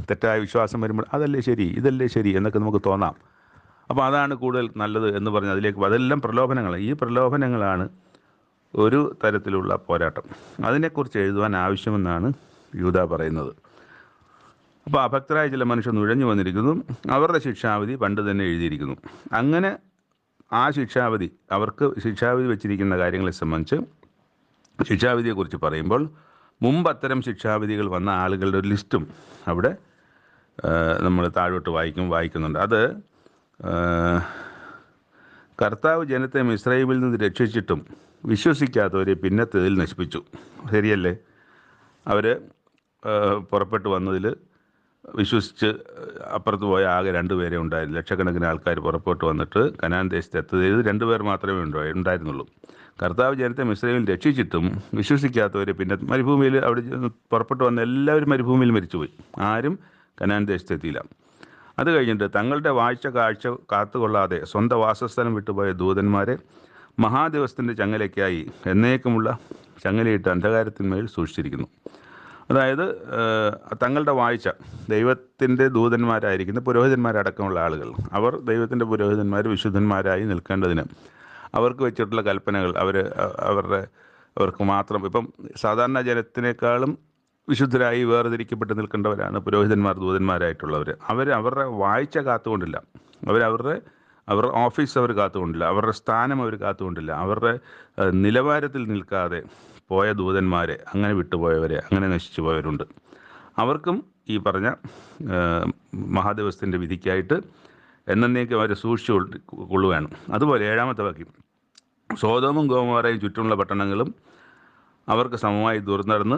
തെറ്റായ വിശ്വാസം വരുമ്പോൾ അതല്ലേ ശരി, ഇതല്ലേ ശരി എന്നൊക്കെ നമുക്ക് തോന്നാം. അപ്പോൾ അതാണ് കൂടുതൽ നല്ലത് എന്ന് പറഞ്ഞ് അതിലേക്ക്, അതെല്ലാം പ്രലോഭനങ്ങളാണ്. ഈ പ്രലോഭനങ്ങളാണ് ഒരു തരത്തിലുള്ള പോരാട്ടം. അതിനെക്കുറിച്ച് എഴുതുവാൻ ആവശ്യമെന്നാണ് യൂദ പറയുന്നത്. അപ്പോൾ അഭക്തരായ ചില മനുഷ്യർ നുഴഞ്ഞു വന്നിരിക്കുന്നു. അവരുടെ ശിക്ഷാവിധി പണ്ട് തന്നെ എഴുതിയിരിക്കുന്നു. അങ്ങനെ ആ ശിക്ഷാവിധി, അവർക്ക് ശിക്ഷാവിധി വെച്ചിരിക്കുന്ന കാര്യങ്ങളെ സംബന്ധിച്ച് ശിക്ഷാവിധിയെക്കുറിച്ച് പറയുമ്പോൾ മുമ്പ് അത്തരം ശിക്ഷാവിധികൾ വന്ന ആളുകളുടെ ഒരു ലിസ്റ്റും അവിടെ നമ്മൾ താഴോട്ട് വായിക്കുന്നുണ്ട്. അത് കർത്താവ് ജനത്തെ മിസ്രയീമിൽ നിന്ന് രക്ഷിച്ചിട്ടും വിശ്വസിക്കാത്തവരെ പിന്നത്തേതിൽ നശിപ്പിച്ചു. ശരിയല്ലേ? അവർ പുറപ്പെട്ടു വന്നതിൽ വിശ്വസിച്ച് അപ്പുറത്ത് പോയ ആകെ 2 പേരെ ഉണ്ടായിരുന്നു. ലക്ഷക്കണക്കിന് ആൾക്കാർ പുറപ്പെട്ടു വന്നിട്ട് കനാൻ ദേശത്ത് എത്തിയത് 2 പേർ മാത്രമേ ഉണ്ടായിരുന്നുള്ളൂ. കർത്താവ് ജനത്തെ മിസ്രയീമിൽ രക്ഷിച്ചിട്ടും വിശ്വസിക്കാത്തവരെ പിന്നെ മരുഭൂമിയിൽ, അവിടെ പുറപ്പെട്ടു വന്ന എല്ലാവരും മരുഭൂമിയിൽ മരിച്ചുപോയി. ആരും കനാൻ ദേശത്ത് എത്തിയില്ല. അത് കഴിഞ്ഞിട്ട് തങ്ങളുടെ കാഴ്ച കാത്തുകൊള്ളാതെ സ്വന്തം വാസസ്ഥലം വിട്ടുപോയ ദൂതന്മാരെ മഹാദിവസത്തിൻ്റെ ചങ്ങലയ്ക്കായി എന്നേക്കുമുള്ള ചങ്ങലയിട്ട് അന്ധകാരത്തിന്മേൽ സൂക്ഷിച്ചിരിക്കുന്നു. അതായത് തങ്ങളുടെ വാഴ്ച, ദൈവത്തിൻ്റെ ദൂതന്മാരായിരിക്കുന്ന പുരോഹിതന്മാരടക്കമുള്ള ആളുകൾ, അവർ ദൈവത്തിൻ്റെ പുരോഹിതന്മാർ വിശുദ്ധന്മാരായി നിൽക്കേണ്ടതിന് അവർക്ക് വെച്ചിട്ടുള്ള കൽപ്പനകൾ അവർക്ക് മാത്രം, ഇപ്പം സാധാരണ ജനത്തിനേക്കാളും വിശുദ്ധരായി വേർതിരിക്കപ്പെട്ട് നിൽക്കേണ്ടവരാണ് പുരോഹിതന്മാർ, ദൂതന്മാരായിട്ടുള്ളവർ. അവരുടെ വാഴ്ച കാത്തുകൊണ്ടില്ല, അവരുടെ ഓഫീസ് അവർ കാത്തുകൊണ്ടില്ല, അവരുടെ സ്ഥാനം അവർ കാത്തുകൊണ്ടില്ല, അവരുടെ നിലവാരത്തിൽ നിൽക്കാതെ പോയ ദൂതന്മാരെ, അങ്ങനെ വിട്ടുപോയവരെ, അങ്ങനെ നശിച്ചു പോയവരുണ്ട്. അവർക്കും ഈ പറഞ്ഞ മഹാദിവസത്തിൻ്റെ വിധിക്കായിട്ട് എന്നേക്കും അവരെ സൂക്ഷിച്ചു കൊള്ളുകയാണ്. അതുപോലെ 7-ാമത്തെ വാക്യം, സോദോമും ഗോമോറയും ചുറ്റുമുള്ള പട്ടണങ്ങളും അവർക്ക് സമമായി ദുർനടന്ന്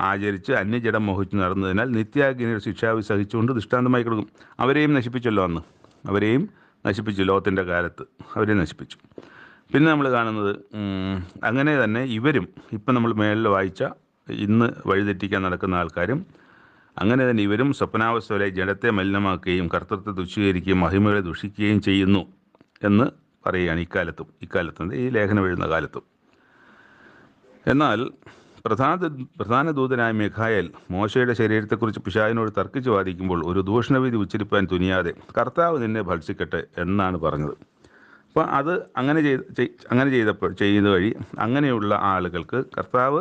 ആചരിച്ച് അന്യജടം മോഹിച്ച് നടന്നതിനാൽ നിത്യാഗ്നിയുടെ ശിക്ഷാവിധി സഹിച്ചുകൊണ്ട് ദൃഷ്ടാന്തമായി കൊടുക്കും. അവരെയും നശിപ്പിച്ചല്ലോ, അന്ന് അവരെയും നശിപ്പിച്ചു. ലോകത്തിൻ്റെ കാലത്ത് അവരെ നശിപ്പിച്ചു. പിന്നെ നമ്മൾ കാണുന്നത് അങ്ങനെ തന്നെ ഇവരും, ഇപ്പം നമ്മൾ മേളിൽ വായിച്ച ഇന്ന് വഴിതെറ്റിക്കാൻ നടക്കുന്ന ആൾക്കാരും അങ്ങനെ തന്നെ ഇവരും സ്വപ്നാവസ്ഥയിലെ ജഡത്തെ മലിനമാക്കുകയും കർത്തൃത്വത്തെ തുച്ഛീകരിക്കുകയും മഹിമകളെ ദുഷിക്കുകയും ചെയ്യുന്നു എന്ന് പറയുകയാണ് ഇക്കാലത്തും ഈ ലേഖനം എഴുതുന്ന കാലത്തും. എന്നാൽ പ്രധാന ദൂതനായ മിഖായേൽ മോശയുടെ ശരീരത്തെക്കുറിച്ച് പിശാചിനോട് തർക്കിച്ച് വാദിക്കുമ്പോൾ ഒരു ദൂഷണവിധി ഉച്ചരിപ്പാൻ തുനിയാതെ കർത്താവ് നിന്നെ ഭത്സിക്കട്ടെ എന്നാണ് പറഞ്ഞത്. അപ്പോൾ അത് അങ്ങനെ ചെയ്ത വഴി അങ്ങനെയുള്ള ആളുകൾക്ക് കർത്താവ്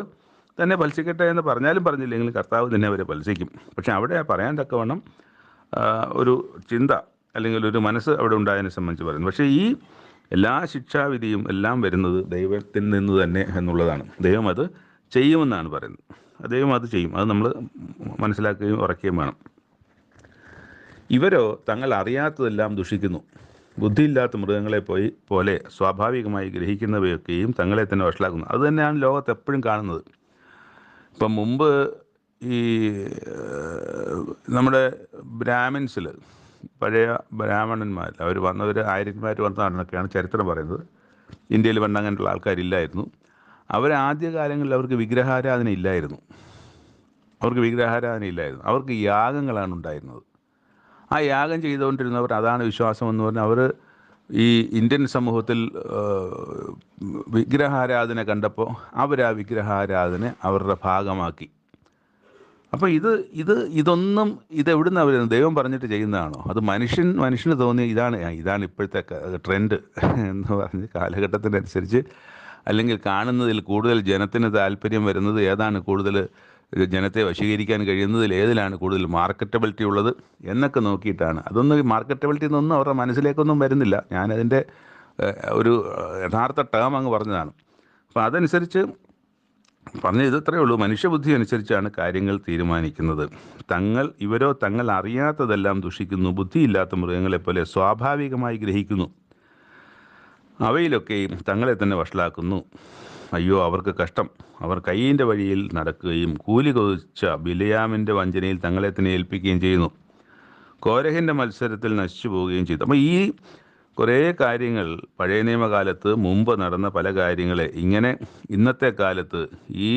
തന്നെ ഭത്സിക്കട്ടെ എന്ന് പറഞ്ഞാലും പറഞ്ഞില്ലെങ്കിലും കർത്താവ് തന്നെ അവരെ ഭത്സിക്കും. പക്ഷെ അവിടെ പറയാൻ തക്കവണ്ണം ഒരു ചിന്ത അല്ലെങ്കിൽ ഒരു മനസ്സ് അവിടെ ഉണ്ടായതിനെ സംബന്ധിച്ച് പറയുന്നു. പക്ഷേ ഈ എല്ലാ ശിക്ഷാവിധിയും എല്ലാം വരുന്നത് ദൈവത്തിൽ നിന്ന് തന്നെ എന്നുള്ളതാണ്. ദൈവം അത് ചെയ്യുമെന്നാണ് പറയുന്നത്. ദൈവം അത് ചെയ്യും. അത് നമ്മൾ മനസ്സിലാക്കുകയും ഉറക്കുകയും വേണം. ഇവരോ തങ്ങൾ അറിയാത്തതെല്ലാം ദുഷിക്കുന്നു. ബുദ്ധിയില്ലാത്ത മൃഗങ്ങളെ പോലെ സ്വാഭാവികമായി ഗ്രഹിക്കുന്നവയൊക്കെയും തങ്ങളെ തന്നെ വഷളാക്കുന്നു. അത് തന്നെയാണ് ലോകത്ത് എപ്പോഴും കാണുന്നത്. ഇപ്പം മുമ്പ് ഈ നമ്മുടെ ബ്രാഹ്മിൻസിൽ, പഴയ ബ്രാഹ്മണന്മാർ, അവർ വന്നവർ ആര്യന്മാർ വന്നതാണെന്നൊക്കെയാണ് ചരിത്രം പറയുന്നത്. ഇന്ത്യയിൽ പണ്ട് അങ്ങനെയുള്ള ആൾക്കാരില്ലായിരുന്നു. ആദ്യകാലങ്ങളിൽ അവർക്ക് വിഗ്രഹാരാധന ഇല്ലായിരുന്നു. അവർക്ക് യാഗങ്ങളാണ് ഉണ്ടായിരുന്നത്. ആ യാഗം ചെയ്തുകൊണ്ടിരുന്നവർ, അതാണ് വിശ്വാസം എന്ന് പറഞ്ഞാൽ അവർ ഈ ഇന്ത്യൻ സമൂഹത്തിൽ വിഗ്രഹാരാധന കണ്ടപ്പോൾ അവർ ആ വിഗ്രഹാരാധന അവരുടെ ഭാഗമാക്കി. അപ്പോൾ ഇതൊന്നും ഇതെവിടുന്ന് അവർ ദൈവം പറഞ്ഞിട്ട് ചെയ്യുന്നതാണോ? അത് മനുഷ്യന് തോന്നി ഇതാണ് ഇപ്പോഴത്തെ ട്രെൻഡ് എന്ന് പറഞ്ഞ് കാലഘട്ടത്തിനനുസരിച്ച്, അല്ലെങ്കിൽ കാണുന്നതിൽ കൂടുതൽ ജനത്തിന് താല്പര്യം വരുന്നത് ഏതാണ്, കൂടുതൽ ജനത്തെ വശീകരിക്കാൻ കഴിയുന്നതിൽ ഏതിലാണ് കൂടുതൽ മാർക്കറ്റബിലിറ്റി ഉള്ളത് എന്നൊക്കെ നോക്കിയിട്ടാണ്. അതൊന്നും മാർക്കറ്റബിലിറ്റി എന്നൊന്നും അവരുടെ മനസ്സിലേക്കൊന്നും വരുന്നില്ല. ഞാനതിൻ്റെ ഒരു യഥാർത്ഥ ടേം അങ്ങ് പറഞ്ഞതാണ്. അപ്പോൾ അതനുസരിച്ച് ഇത് ഇത്രയേ ഉള്ളൂ. മനുഷ്യബുദ്ധി അനുസരിച്ചാണ് കാര്യങ്ങൾ തീരുമാനിക്കുന്നത്. തങ്ങൾ അറിയാത്തതെല്ലാം ദുഷിക്കുന്നു, ബുദ്ധിയില്ലാത്ത മൃഗങ്ങളെപ്പോലെ സ്വാഭാവികമായി ഗ്രഹിക്കുന്നു, അവയിലൊക്കെയും തങ്ങളെ തന്നെ വഷളാക്കുന്നു. അയ്യോ, അവർക്ക് കഷ്ടം. അവർ കയ്യിൻ്റെ വഴിയിൽ നടക്കുകയും കൂലി കൊതിച്ച ബിലയാമിൻ്റെ വഞ്ചനയിൽ തങ്ങളെ തന്നെ ഏൽപ്പിക്കുകയും ചെയ്യുന്നു, കോരഹിൻ്റെ മത്സരത്തിൽ നശിച്ചു പോവുകയും ചെയ്തു. അപ്പോൾ ഈ കുറേ കാര്യങ്ങൾ പഴയ നിയമകാലത്ത് മുമ്പ് നടന്ന പല കാര്യങ്ങളെ ഇങ്ങനെ ഇന്നത്തെ കാലത്ത് ഈ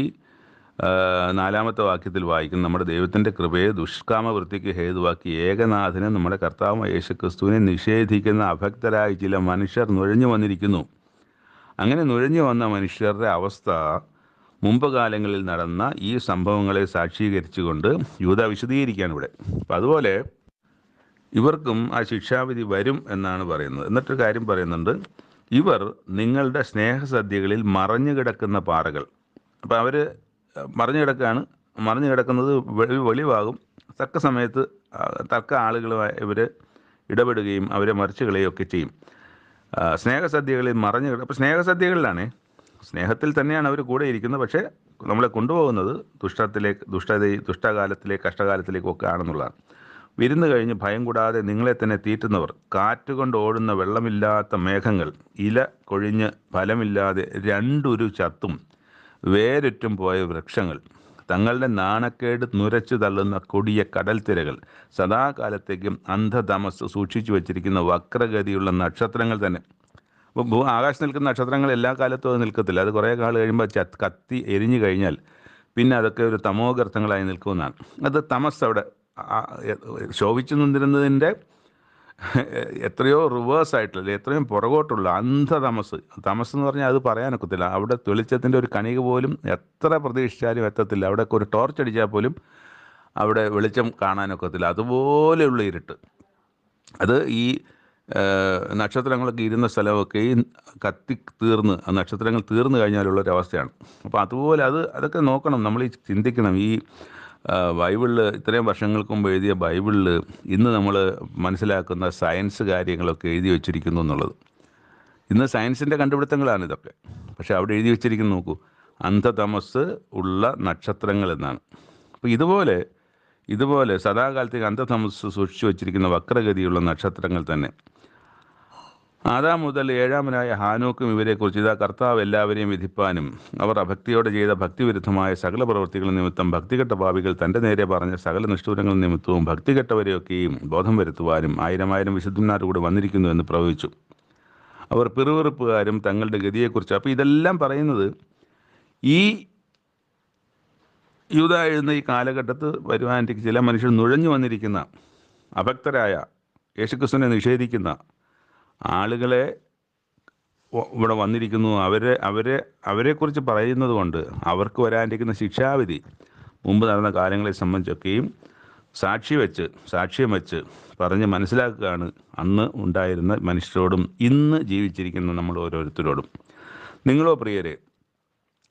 4-ാമത്തെ വാക്യത്തിൽ വായിക്കുന്ന നമ്മുടെ ദൈവത്തിൻ്റെ കൃപയെ ദുഷ്കാമവൃത്തിക്ക് ഹേതുവാക്കി ഏകനാഥനെ നമ്മുടെ കർത്താവ് യേശുക്രിസ്തുവിനെ നിഷേധിക്കുന്ന അഭക്തരായ ചില മനുഷ്യർ നുഴഞ്ഞു വന്നിരിക്കുന്നു. അങ്ങനെ നുഴഞ്ഞു വന്ന മനുഷ്യരുടെ അവസ്ഥ മുമ്പ് കാലങ്ങളിൽ നടന്ന ഈ സംഭവങ്ങളെ സാക്ഷീകരിച്ചുകൊണ്ട് യൂദാ വിശദീകരിക്കുകയാണ് ഇവിടെ. അപ്പം അതുപോലെ ഇവർക്കും ആ ശിക്ഷാവിധി വരും എന്നാണ് പറയുന്നത്. എന്നിട്ടൊരു കാര്യം പറയുന്നുണ്ട്, ഇവർ നിങ്ങളുടെ സ്നേഹസദ്യകളിൽ മറഞ്ഞു കിടക്കുന്ന പാറകൾ. അപ്പോൾ അവർ മറഞ്ഞു കിടക്കുന്നത് വെളിവാകും. തക്ക സമയത്ത് തക്ക ആളുകളുമായി ഇവർ ഇടപെടുകയും അവരെ മറിച്ച് കളയുകയൊക്കെ ചെയ്യും. സ്നേഹസദ്യകളിൽ അപ്പോൾ സ്നേഹസദ്യകളിലാണ്, സ്നേഹത്തിൽ തന്നെയാണ് അവർ കൂടെ ഇരിക്കുന്നത്, പക്ഷേ നമ്മളെ കൊണ്ടുപോകുന്നത് ദുഷ്ടകാലത്തിലേക്ക് കഷ്ടകാലത്തിലേക്കൊക്കെ ആണെന്നുള്ളതാണ്. വിരുന്ന് കഴിഞ്ഞ് ഭയം കൂടാതെ നിങ്ങളെ തന്നെ തീറ്റുന്നവർ, കാറ്റുകൊണ്ട് ഓടുന്ന വെള്ളമില്ലാത്ത മേഘങ്ങൾ, ഇല കൊഴിഞ്ഞ് ഫലമില്ലാതെ രണ്ടുരു ചത്തും വേരുറ്റും പോയ വൃക്ഷങ്ങൾ, തങ്ങളുടെ നാണക്കേട് നുരച്ചു തള്ളുന്ന കൊടിയ കടൽ തിരകൾ, സദാകാലത്തേക്കും അന്ധതമസ് സൂക്ഷിച്ചു വച്ചിരിക്കുന്ന വക്രഗതിയുള്ള നക്ഷത്രങ്ങൾ തന്നെ. അപ്പോൾ ആകാശത്ത് നിൽക്കുന്ന നക്ഷത്രങ്ങൾ എല്ലാ കാലത്തും അത് നിൽക്കത്തില്ല. അത് കുറേ കാലം കഴിയുമ്പോൾ കത്തി എരിഞ്ഞു കഴിഞ്ഞാൽ പിന്നെ അതൊക്കെ ഒരു തമോഗർത്തങ്ങളായി നിൽക്കുമെന്നാണ്. അത് തമസ് അവിടെ ശോഭിച്ചു നിന്നിരുന്നതിൻ്റെ എത്രയോ റിവേഴ്സായിട്ടുള്ള, എത്രയും പുറകോട്ടുള്ള തമസ് എന്ന് പറഞ്ഞാൽ അത് പറയാനൊക്കത്തില്ല. അവിടെ തെളിച്ചത്തിൻ്റെ ഒരു കണിക പോലും എത്ര പ്രതീക്ഷിച്ചാലും എത്തത്തില്ല. അവിടെ ഒരു ടോർച്ച് അടിച്ചാൽ പോലും അവിടെ വെളിച്ചം കാണാനൊക്കത്തില്ല. അതുപോലെയുള്ള ഇരുട്ട്. അത് ഈ നക്ഷത്രങ്ങളൊക്കെ ഇരുന്ന സ്ഥലമൊക്കെ ഈ കത്തി തീർന്ന് നക്ഷത്രങ്ങൾ തീർന്നു കഴിഞ്ഞാലുള്ളൊരവസ്ഥയാണ്. അപ്പോൾ അതുപോലെ അതൊക്കെ നോക്കണം, നമ്മൾ ചിന്തിക്കണം. ഈ ബൈബിളിൽ ഇത്രയും വർഷങ്ങൾക്ക് മുമ്പ് എഴുതിയ ബൈബിളിൽ ഇന്ന് നമ്മൾ മനസ്സിലാക്കുന്ന സയൻസ് കാര്യങ്ങളൊക്കെ എഴുതി വച്ചിരിക്കുന്നു എന്നുള്ളത്. ഇന്ന് സയൻസിൻ്റെ കണ്ടുപിടുത്തങ്ങളാണ് ഇതൊക്കെ. പക്ഷെ അവിടെ എഴുതി വച്ചിരിക്കുന്നു, നോക്കൂ, അന്ധതമസ് ഉള്ള നക്ഷത്രങ്ങൾ എന്നാണ്. അപ്പോൾ ഇതുപോലെ സദാകാലത്തേക്ക് അന്ധതമസ് സൂക്ഷിച്ചു വച്ചിരിക്കുന്ന വക്രഗതിയുള്ള നക്ഷത്രങ്ങൾ തന്നെ. ആദാം മുതൽ ഏഴാമനായ ഹാനോക്കും ഇവരെക്കുറിച്ച് ഇതാ കർത്താവ് എല്ലാവരെയും വിധിപ്പാനും അവർ അഭക്തിയോടെ ചെയ്ത ഭക്തിവിരുദ്ധമായ സകല പ്രവൃത്തികൾ നിമിത്തം ഭക്തികെട്ട പാപികൾ തൻ്റെ നേരെ പറഞ്ഞ സകല നിഷ്ഠൂരങ്ങൾ നിമിത്തവും ഭക്തികെട്ടവരെയൊക്കെയും ബോധം വരുത്തുവാനും 1000 വിശുദ്ധന്മാർ കൂടെ വന്നിരിക്കുന്നു എന്ന് പ്രവചിച്ചു. അവർ പിറുവിറുപ്പുകാരും തങ്ങളുടെ ഗതിയെക്കുറിച്ച്. അപ്പോൾ ഇതെല്ലാം പറയുന്നത് ഈ യൂദാ എഴുതുന്ന ഈ കാലഘട്ടത്ത് വരുവാനായിട്ട് ചില മനുഷ്യർ നുഴഞ്ഞു വന്നിരിക്കുന്ന അഭക്തരായ യേശുക്രിസ്തുവിനെ നിഷേധിക്കുന്ന ആളുകളെ ഇവിടെ വന്നിരിക്കുന്നു. അവരെക്കുറിച്ച് പറയുന്നത് കൊണ്ട് അവർക്ക് വരാനിരിക്കുന്ന ശിക്ഷാവിധി മുമ്പ് നടന്ന കാലങ്ങളെ സംബന്ധിച്ചൊക്കെയും സാക്ഷ്യം വെച്ച് പറഞ്ഞ് മനസ്സിലാക്കുകയാണ് അന്ന് ഉണ്ടായിരുന്ന മനുഷ്യരോടും ഇന്ന് ജീവിച്ചിരിക്കുന്ന നമ്മൾ ഓരോരുത്തരോടും. നിങ്ങളോ പ്രിയരെ,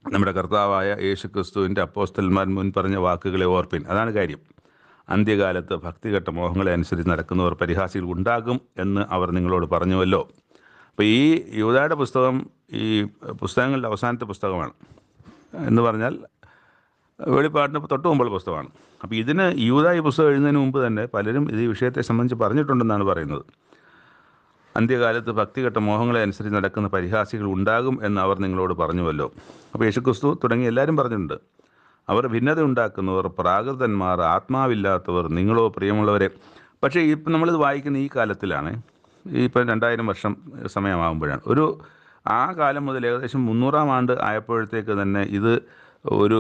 നമ്മുടെ കർത്താവായ യേശുക്രിസ്തുവിൻ്റെ അപ്പോസ്തലന്മാർ മുൻ പറഞ്ഞ വാക്കുകളെ ഓർപ്പിൻ. അതാണ് കാര്യം. അന്ത്യകാലത്ത് ഭക്തികെട്ട മോഹങ്ങളെ അനുസരിച്ച് നടക്കുന്നവർ പരിഹാസികൾ ഉണ്ടാകും എന്ന് അവർ നിങ്ങളോട് പറഞ്ഞുവല്ലോ. അപ്പോൾ ഈ യൂദായുടെ പുസ്തകം ഈ പുസ്തകങ്ങളുടെ അവസാനത്തെ പുസ്തകമാണ് എന്ന് പറഞ്ഞാൽ വെളിപ്പാടിന് തൊട്ട് മുമ്പുള്ള പുസ്തകമാണ്. അപ്പോൾ യൂദാ ഈ പുസ്തകം എഴുതുന്നതിന് മുമ്പ് തന്നെ പലരും ഈ വിഷയത്തെ സംബന്ധിച്ച് പറഞ്ഞിട്ടുണ്ടെന്നാണ് പറയുന്നത്. അന്ത്യകാലത്ത് ഭക്തികെട്ട മോഹങ്ങളെ അനുസരിച്ച് നടക്കുന്ന പരിഹാസികൾ ഉണ്ടാകും എന്ന് അവർ നിങ്ങളോട് പറഞ്ഞുവല്ലോ. അപ്പോൾ യേശുക്രിസ്തു തുടങ്ങി എല്ലാവരും പറഞ്ഞിട്ടുണ്ട്. അവർ ഭിന്നത ഉണ്ടാക്കുന്നവർ, പ്രാകൃതന്മാർ, ആത്മാവില്ലാത്തവർ, നിങ്ങളോ പ്രിയമുള്ളവരെ. പക്ഷേ ഇപ്പം നമ്മളിത് വായിക്കുന്ന ഈ കാലത്തിലാണ്, ഇപ്പം 2000 വർഷം സമയമാകുമ്പോഴാണ്. ആ കാലം മുതൽ ഏകദേശം 300-ാം ആണ്ട് ആയപ്പോഴത്തേക്ക് തന്നെ ഇത് ഒരു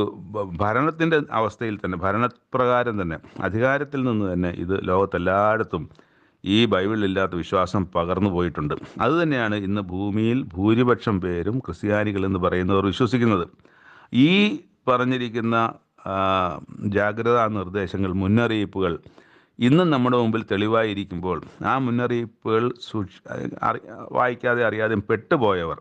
ഭരണത്തിൻ്റെ അവസ്ഥയിൽ തന്നെ, ഭരണപ്രകാരം തന്നെ, അധികാരത്തിൽ നിന്ന് തന്നെ ഇത് ലോകത്തെല്ലായിടത്തും ഈ ബൈബിളിലില്ലാത്ത വിശ്വാസം പകർന്നു പോയിട്ടുണ്ട്. അതുതന്നെയാണ് ഇന്ന് ഭൂമിയിൽ ഭൂരിപക്ഷം പേരും ക്രിസ്ത്യാനികൾ എന്ന് പറയുന്നവർ വിശ്വസിക്കുന്നത്. ഈ പറഞ്ഞിരിക്കുന്ന ആ, ജാഗ്രതാ നിർദ്ദേശങ്ങൾ, മുന്നറിയിപ്പുകൾ ഇന്നും നമ്മുടെ മുമ്പിൽ തെളിവായിരിക്കുമ്പോൾ ആ മുന്നറിയിപ്പുകൾ വായിക്കാതെ അറിയാതെയും പെട്ടുപോയവർ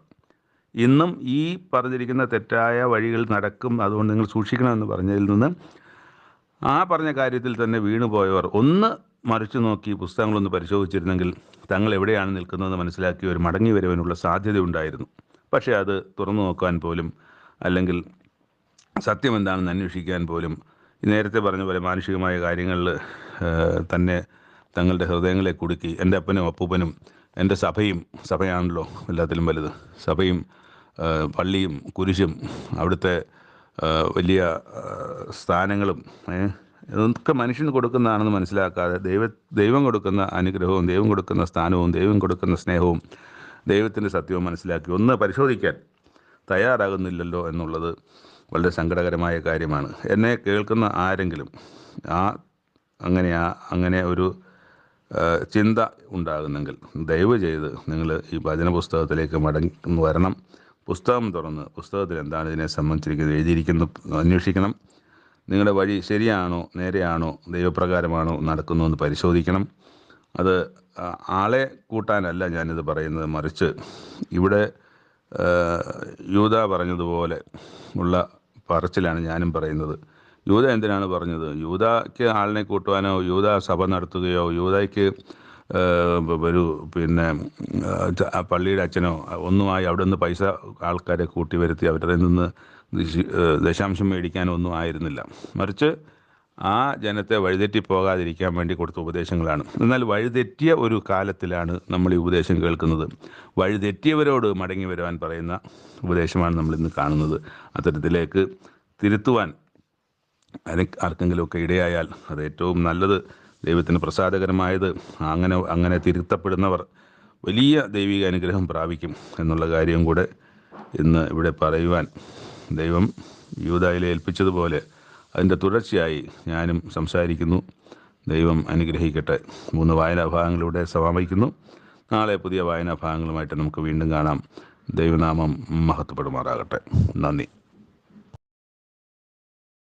ഇന്നും ഈ പറഞ്ഞിരിക്കുന്ന തെറ്റായ വഴികൾ നടക്കും, അതുകൊണ്ട് നിങ്ങൾ സൂക്ഷിക്കണമെന്ന് പറഞ്ഞതിൽ നിന്ന് ആ പറഞ്ഞ കാര്യത്തിൽ തന്നെ വീണുപോയവർ ഒന്ന് മറിച്ചു നോക്കി പുസ്തകങ്ങളൊന്ന് പരിശോധിച്ചിരുന്നെങ്കിൽ തങ്ങൾ എവിടെയാണ് നിൽക്കുന്നതെന്ന് മനസ്സിലാക്കി ഒരു മടങ്ങി വരുവാനുള്ള സാധ്യത ഉണ്ടായിരുന്നു. പക്ഷേ അത് തുറന്നു നോക്കാൻ പോലും, അല്ലെങ്കിൽ സത്യം എന്താണെന്ന് അന്വേഷിക്കാൻ പോലും, നേരത്തെ പറഞ്ഞ പോലെ മാനുഷികമായ കാര്യങ്ങളിൽ തന്നെ തങ്ങളുടെ ഹൃദയങ്ങളെ കുടുക്കി എൻ്റെ അപ്പനും അപ്പൂപ്പനും എൻ്റെ സഭയാണല്ലോ എല്ലാത്തിലും വലുത്, സഭയും പള്ളിയും കുരിശും അവിടുത്തെ വലിയ സ്ഥാനങ്ങളും ഇതൊക്കെ മനുഷ്യന് കൊടുക്കുന്നതാണെന്ന് മനസ്സിലാക്കാതെ ദൈവം കൊടുക്കുന്ന അനുഗ്രഹവും ദൈവം കൊടുക്കുന്ന സ്ഥാനവും ദൈവം കൊടുക്കുന്ന സ്നേഹവും ദൈവത്തിൻ്റെ സത്യവും മനസ്സിലാക്കി ഒന്ന് പരിശോധിക്കാൻ തയ്യാറാകുന്നില്ലല്ലോ എന്നുള്ളത് വളരെ സങ്കടകരമായ കാര്യമാണ്. എന്നെ കേൾക്കുന്ന ആരെങ്കിലും അങ്ങനെ ഒരു ചിന്ത ഉണ്ടാകുന്നെങ്കിൽ ദയവ് ചെയ്ത് നിങ്ങൾ ഈ വചന പുസ്തകത്തിലേക്ക് മടങ്ങി വരണം. പുസ്തകം തുറന്ന് പുസ്തകത്തിൽ എന്താണ് ഇതിനെ സംബന്ധിച്ചിരിക്കുന്നത് എഴുതിയിരിക്കുന്നു അന്വേഷിക്കണം. നിങ്ങളുടെ വഴി ശരിയാണോ, നേരെയാണോ, ദൈവപ്രകാരമാണോ നടക്കുന്നതെന്ന് പരിശോധിക്കണം. അത് ആളെ കൂട്ടാനല്ല ഞാനിത് പറയുന്നത്, മറിച്ച് ഇവിടെ യൂദ പറഞ്ഞതുപോലെ ഉള്ള പറച്ചിലാണ് ഞാനും പറയുന്നത്. യൂദ എന്തിനാണ് പറഞ്ഞത്? യൂദയ്ക്ക് ആളിനെ കൂട്ടുവാനോ, യൂദ സഭ നടത്തുകയോ, യൂദയ്ക്ക് ഒരു പള്ളിയുടെ അച്ഛനോ ഒന്നുമായി അവിടെ നിന്ന് പൈസ ആൾക്കാരെ കൂട്ടി വരുത്തി അവരുടെ നിന്ന് ദശാംശം മേടിക്കാനോ ഒന്നും ആയിരുന്നില്ല. മറിച്ച് ആ ജനത്തെ വഴിതെറ്റി പോകാതിരിക്കാൻ വേണ്ടി കൊടുത്ത ഉപദേശങ്ങളാണ്. എന്നാൽ വഴിതെറ്റിയ ഒരു കാലത്തിലാണ് നമ്മൾ ഈ ഉപദേശം കേൾക്കുന്നത്. വഴിതെറ്റിയവരോട് മടങ്ങി വരുവാൻ പറയുന്ന ഉപദേശമാണ് നമ്മളിന്ന് കാണുന്നത്. അത്തരത്തിലേക്ക് തിരുത്തുവാൻ ആർക്കെങ്കിലുമൊക്കെ ഇടയായാൽ അത് ഏറ്റവും നല്ലത്, ദൈവത്തിന് പ്രസാദകരമായത്. അങ്ങനെ തിരുത്തപ്പെടുന്നവർ വലിയ ദൈവിക അനുഗ്രഹം പ്രാപിക്കും എന്നുള്ള കാര്യം കൂടെ ഇന്ന് ഇവിടെ പറയുവാൻ ദൈവം യൂദായിലെ ഏൽപ്പിച്ചതുപോലെ അതിൻ്റെ തുടർച്ചയായി ഞാനും സംസാരിക്കുന്നു. ദൈവം അനുഗ്രഹിക്കട്ടെ. 3 വായനാഭാഗങ്ങളിലൂടെ സമാപിക്കുന്നു. നാളെ പുതിയ വായനാഭാഗങ്ങളുമായിട്ട് നമുക്ക് വീണ്ടും കാണാം. ദൈവനാമം മഹത്വപ്പെടുമാറാകട്ടെ. നന്ദി.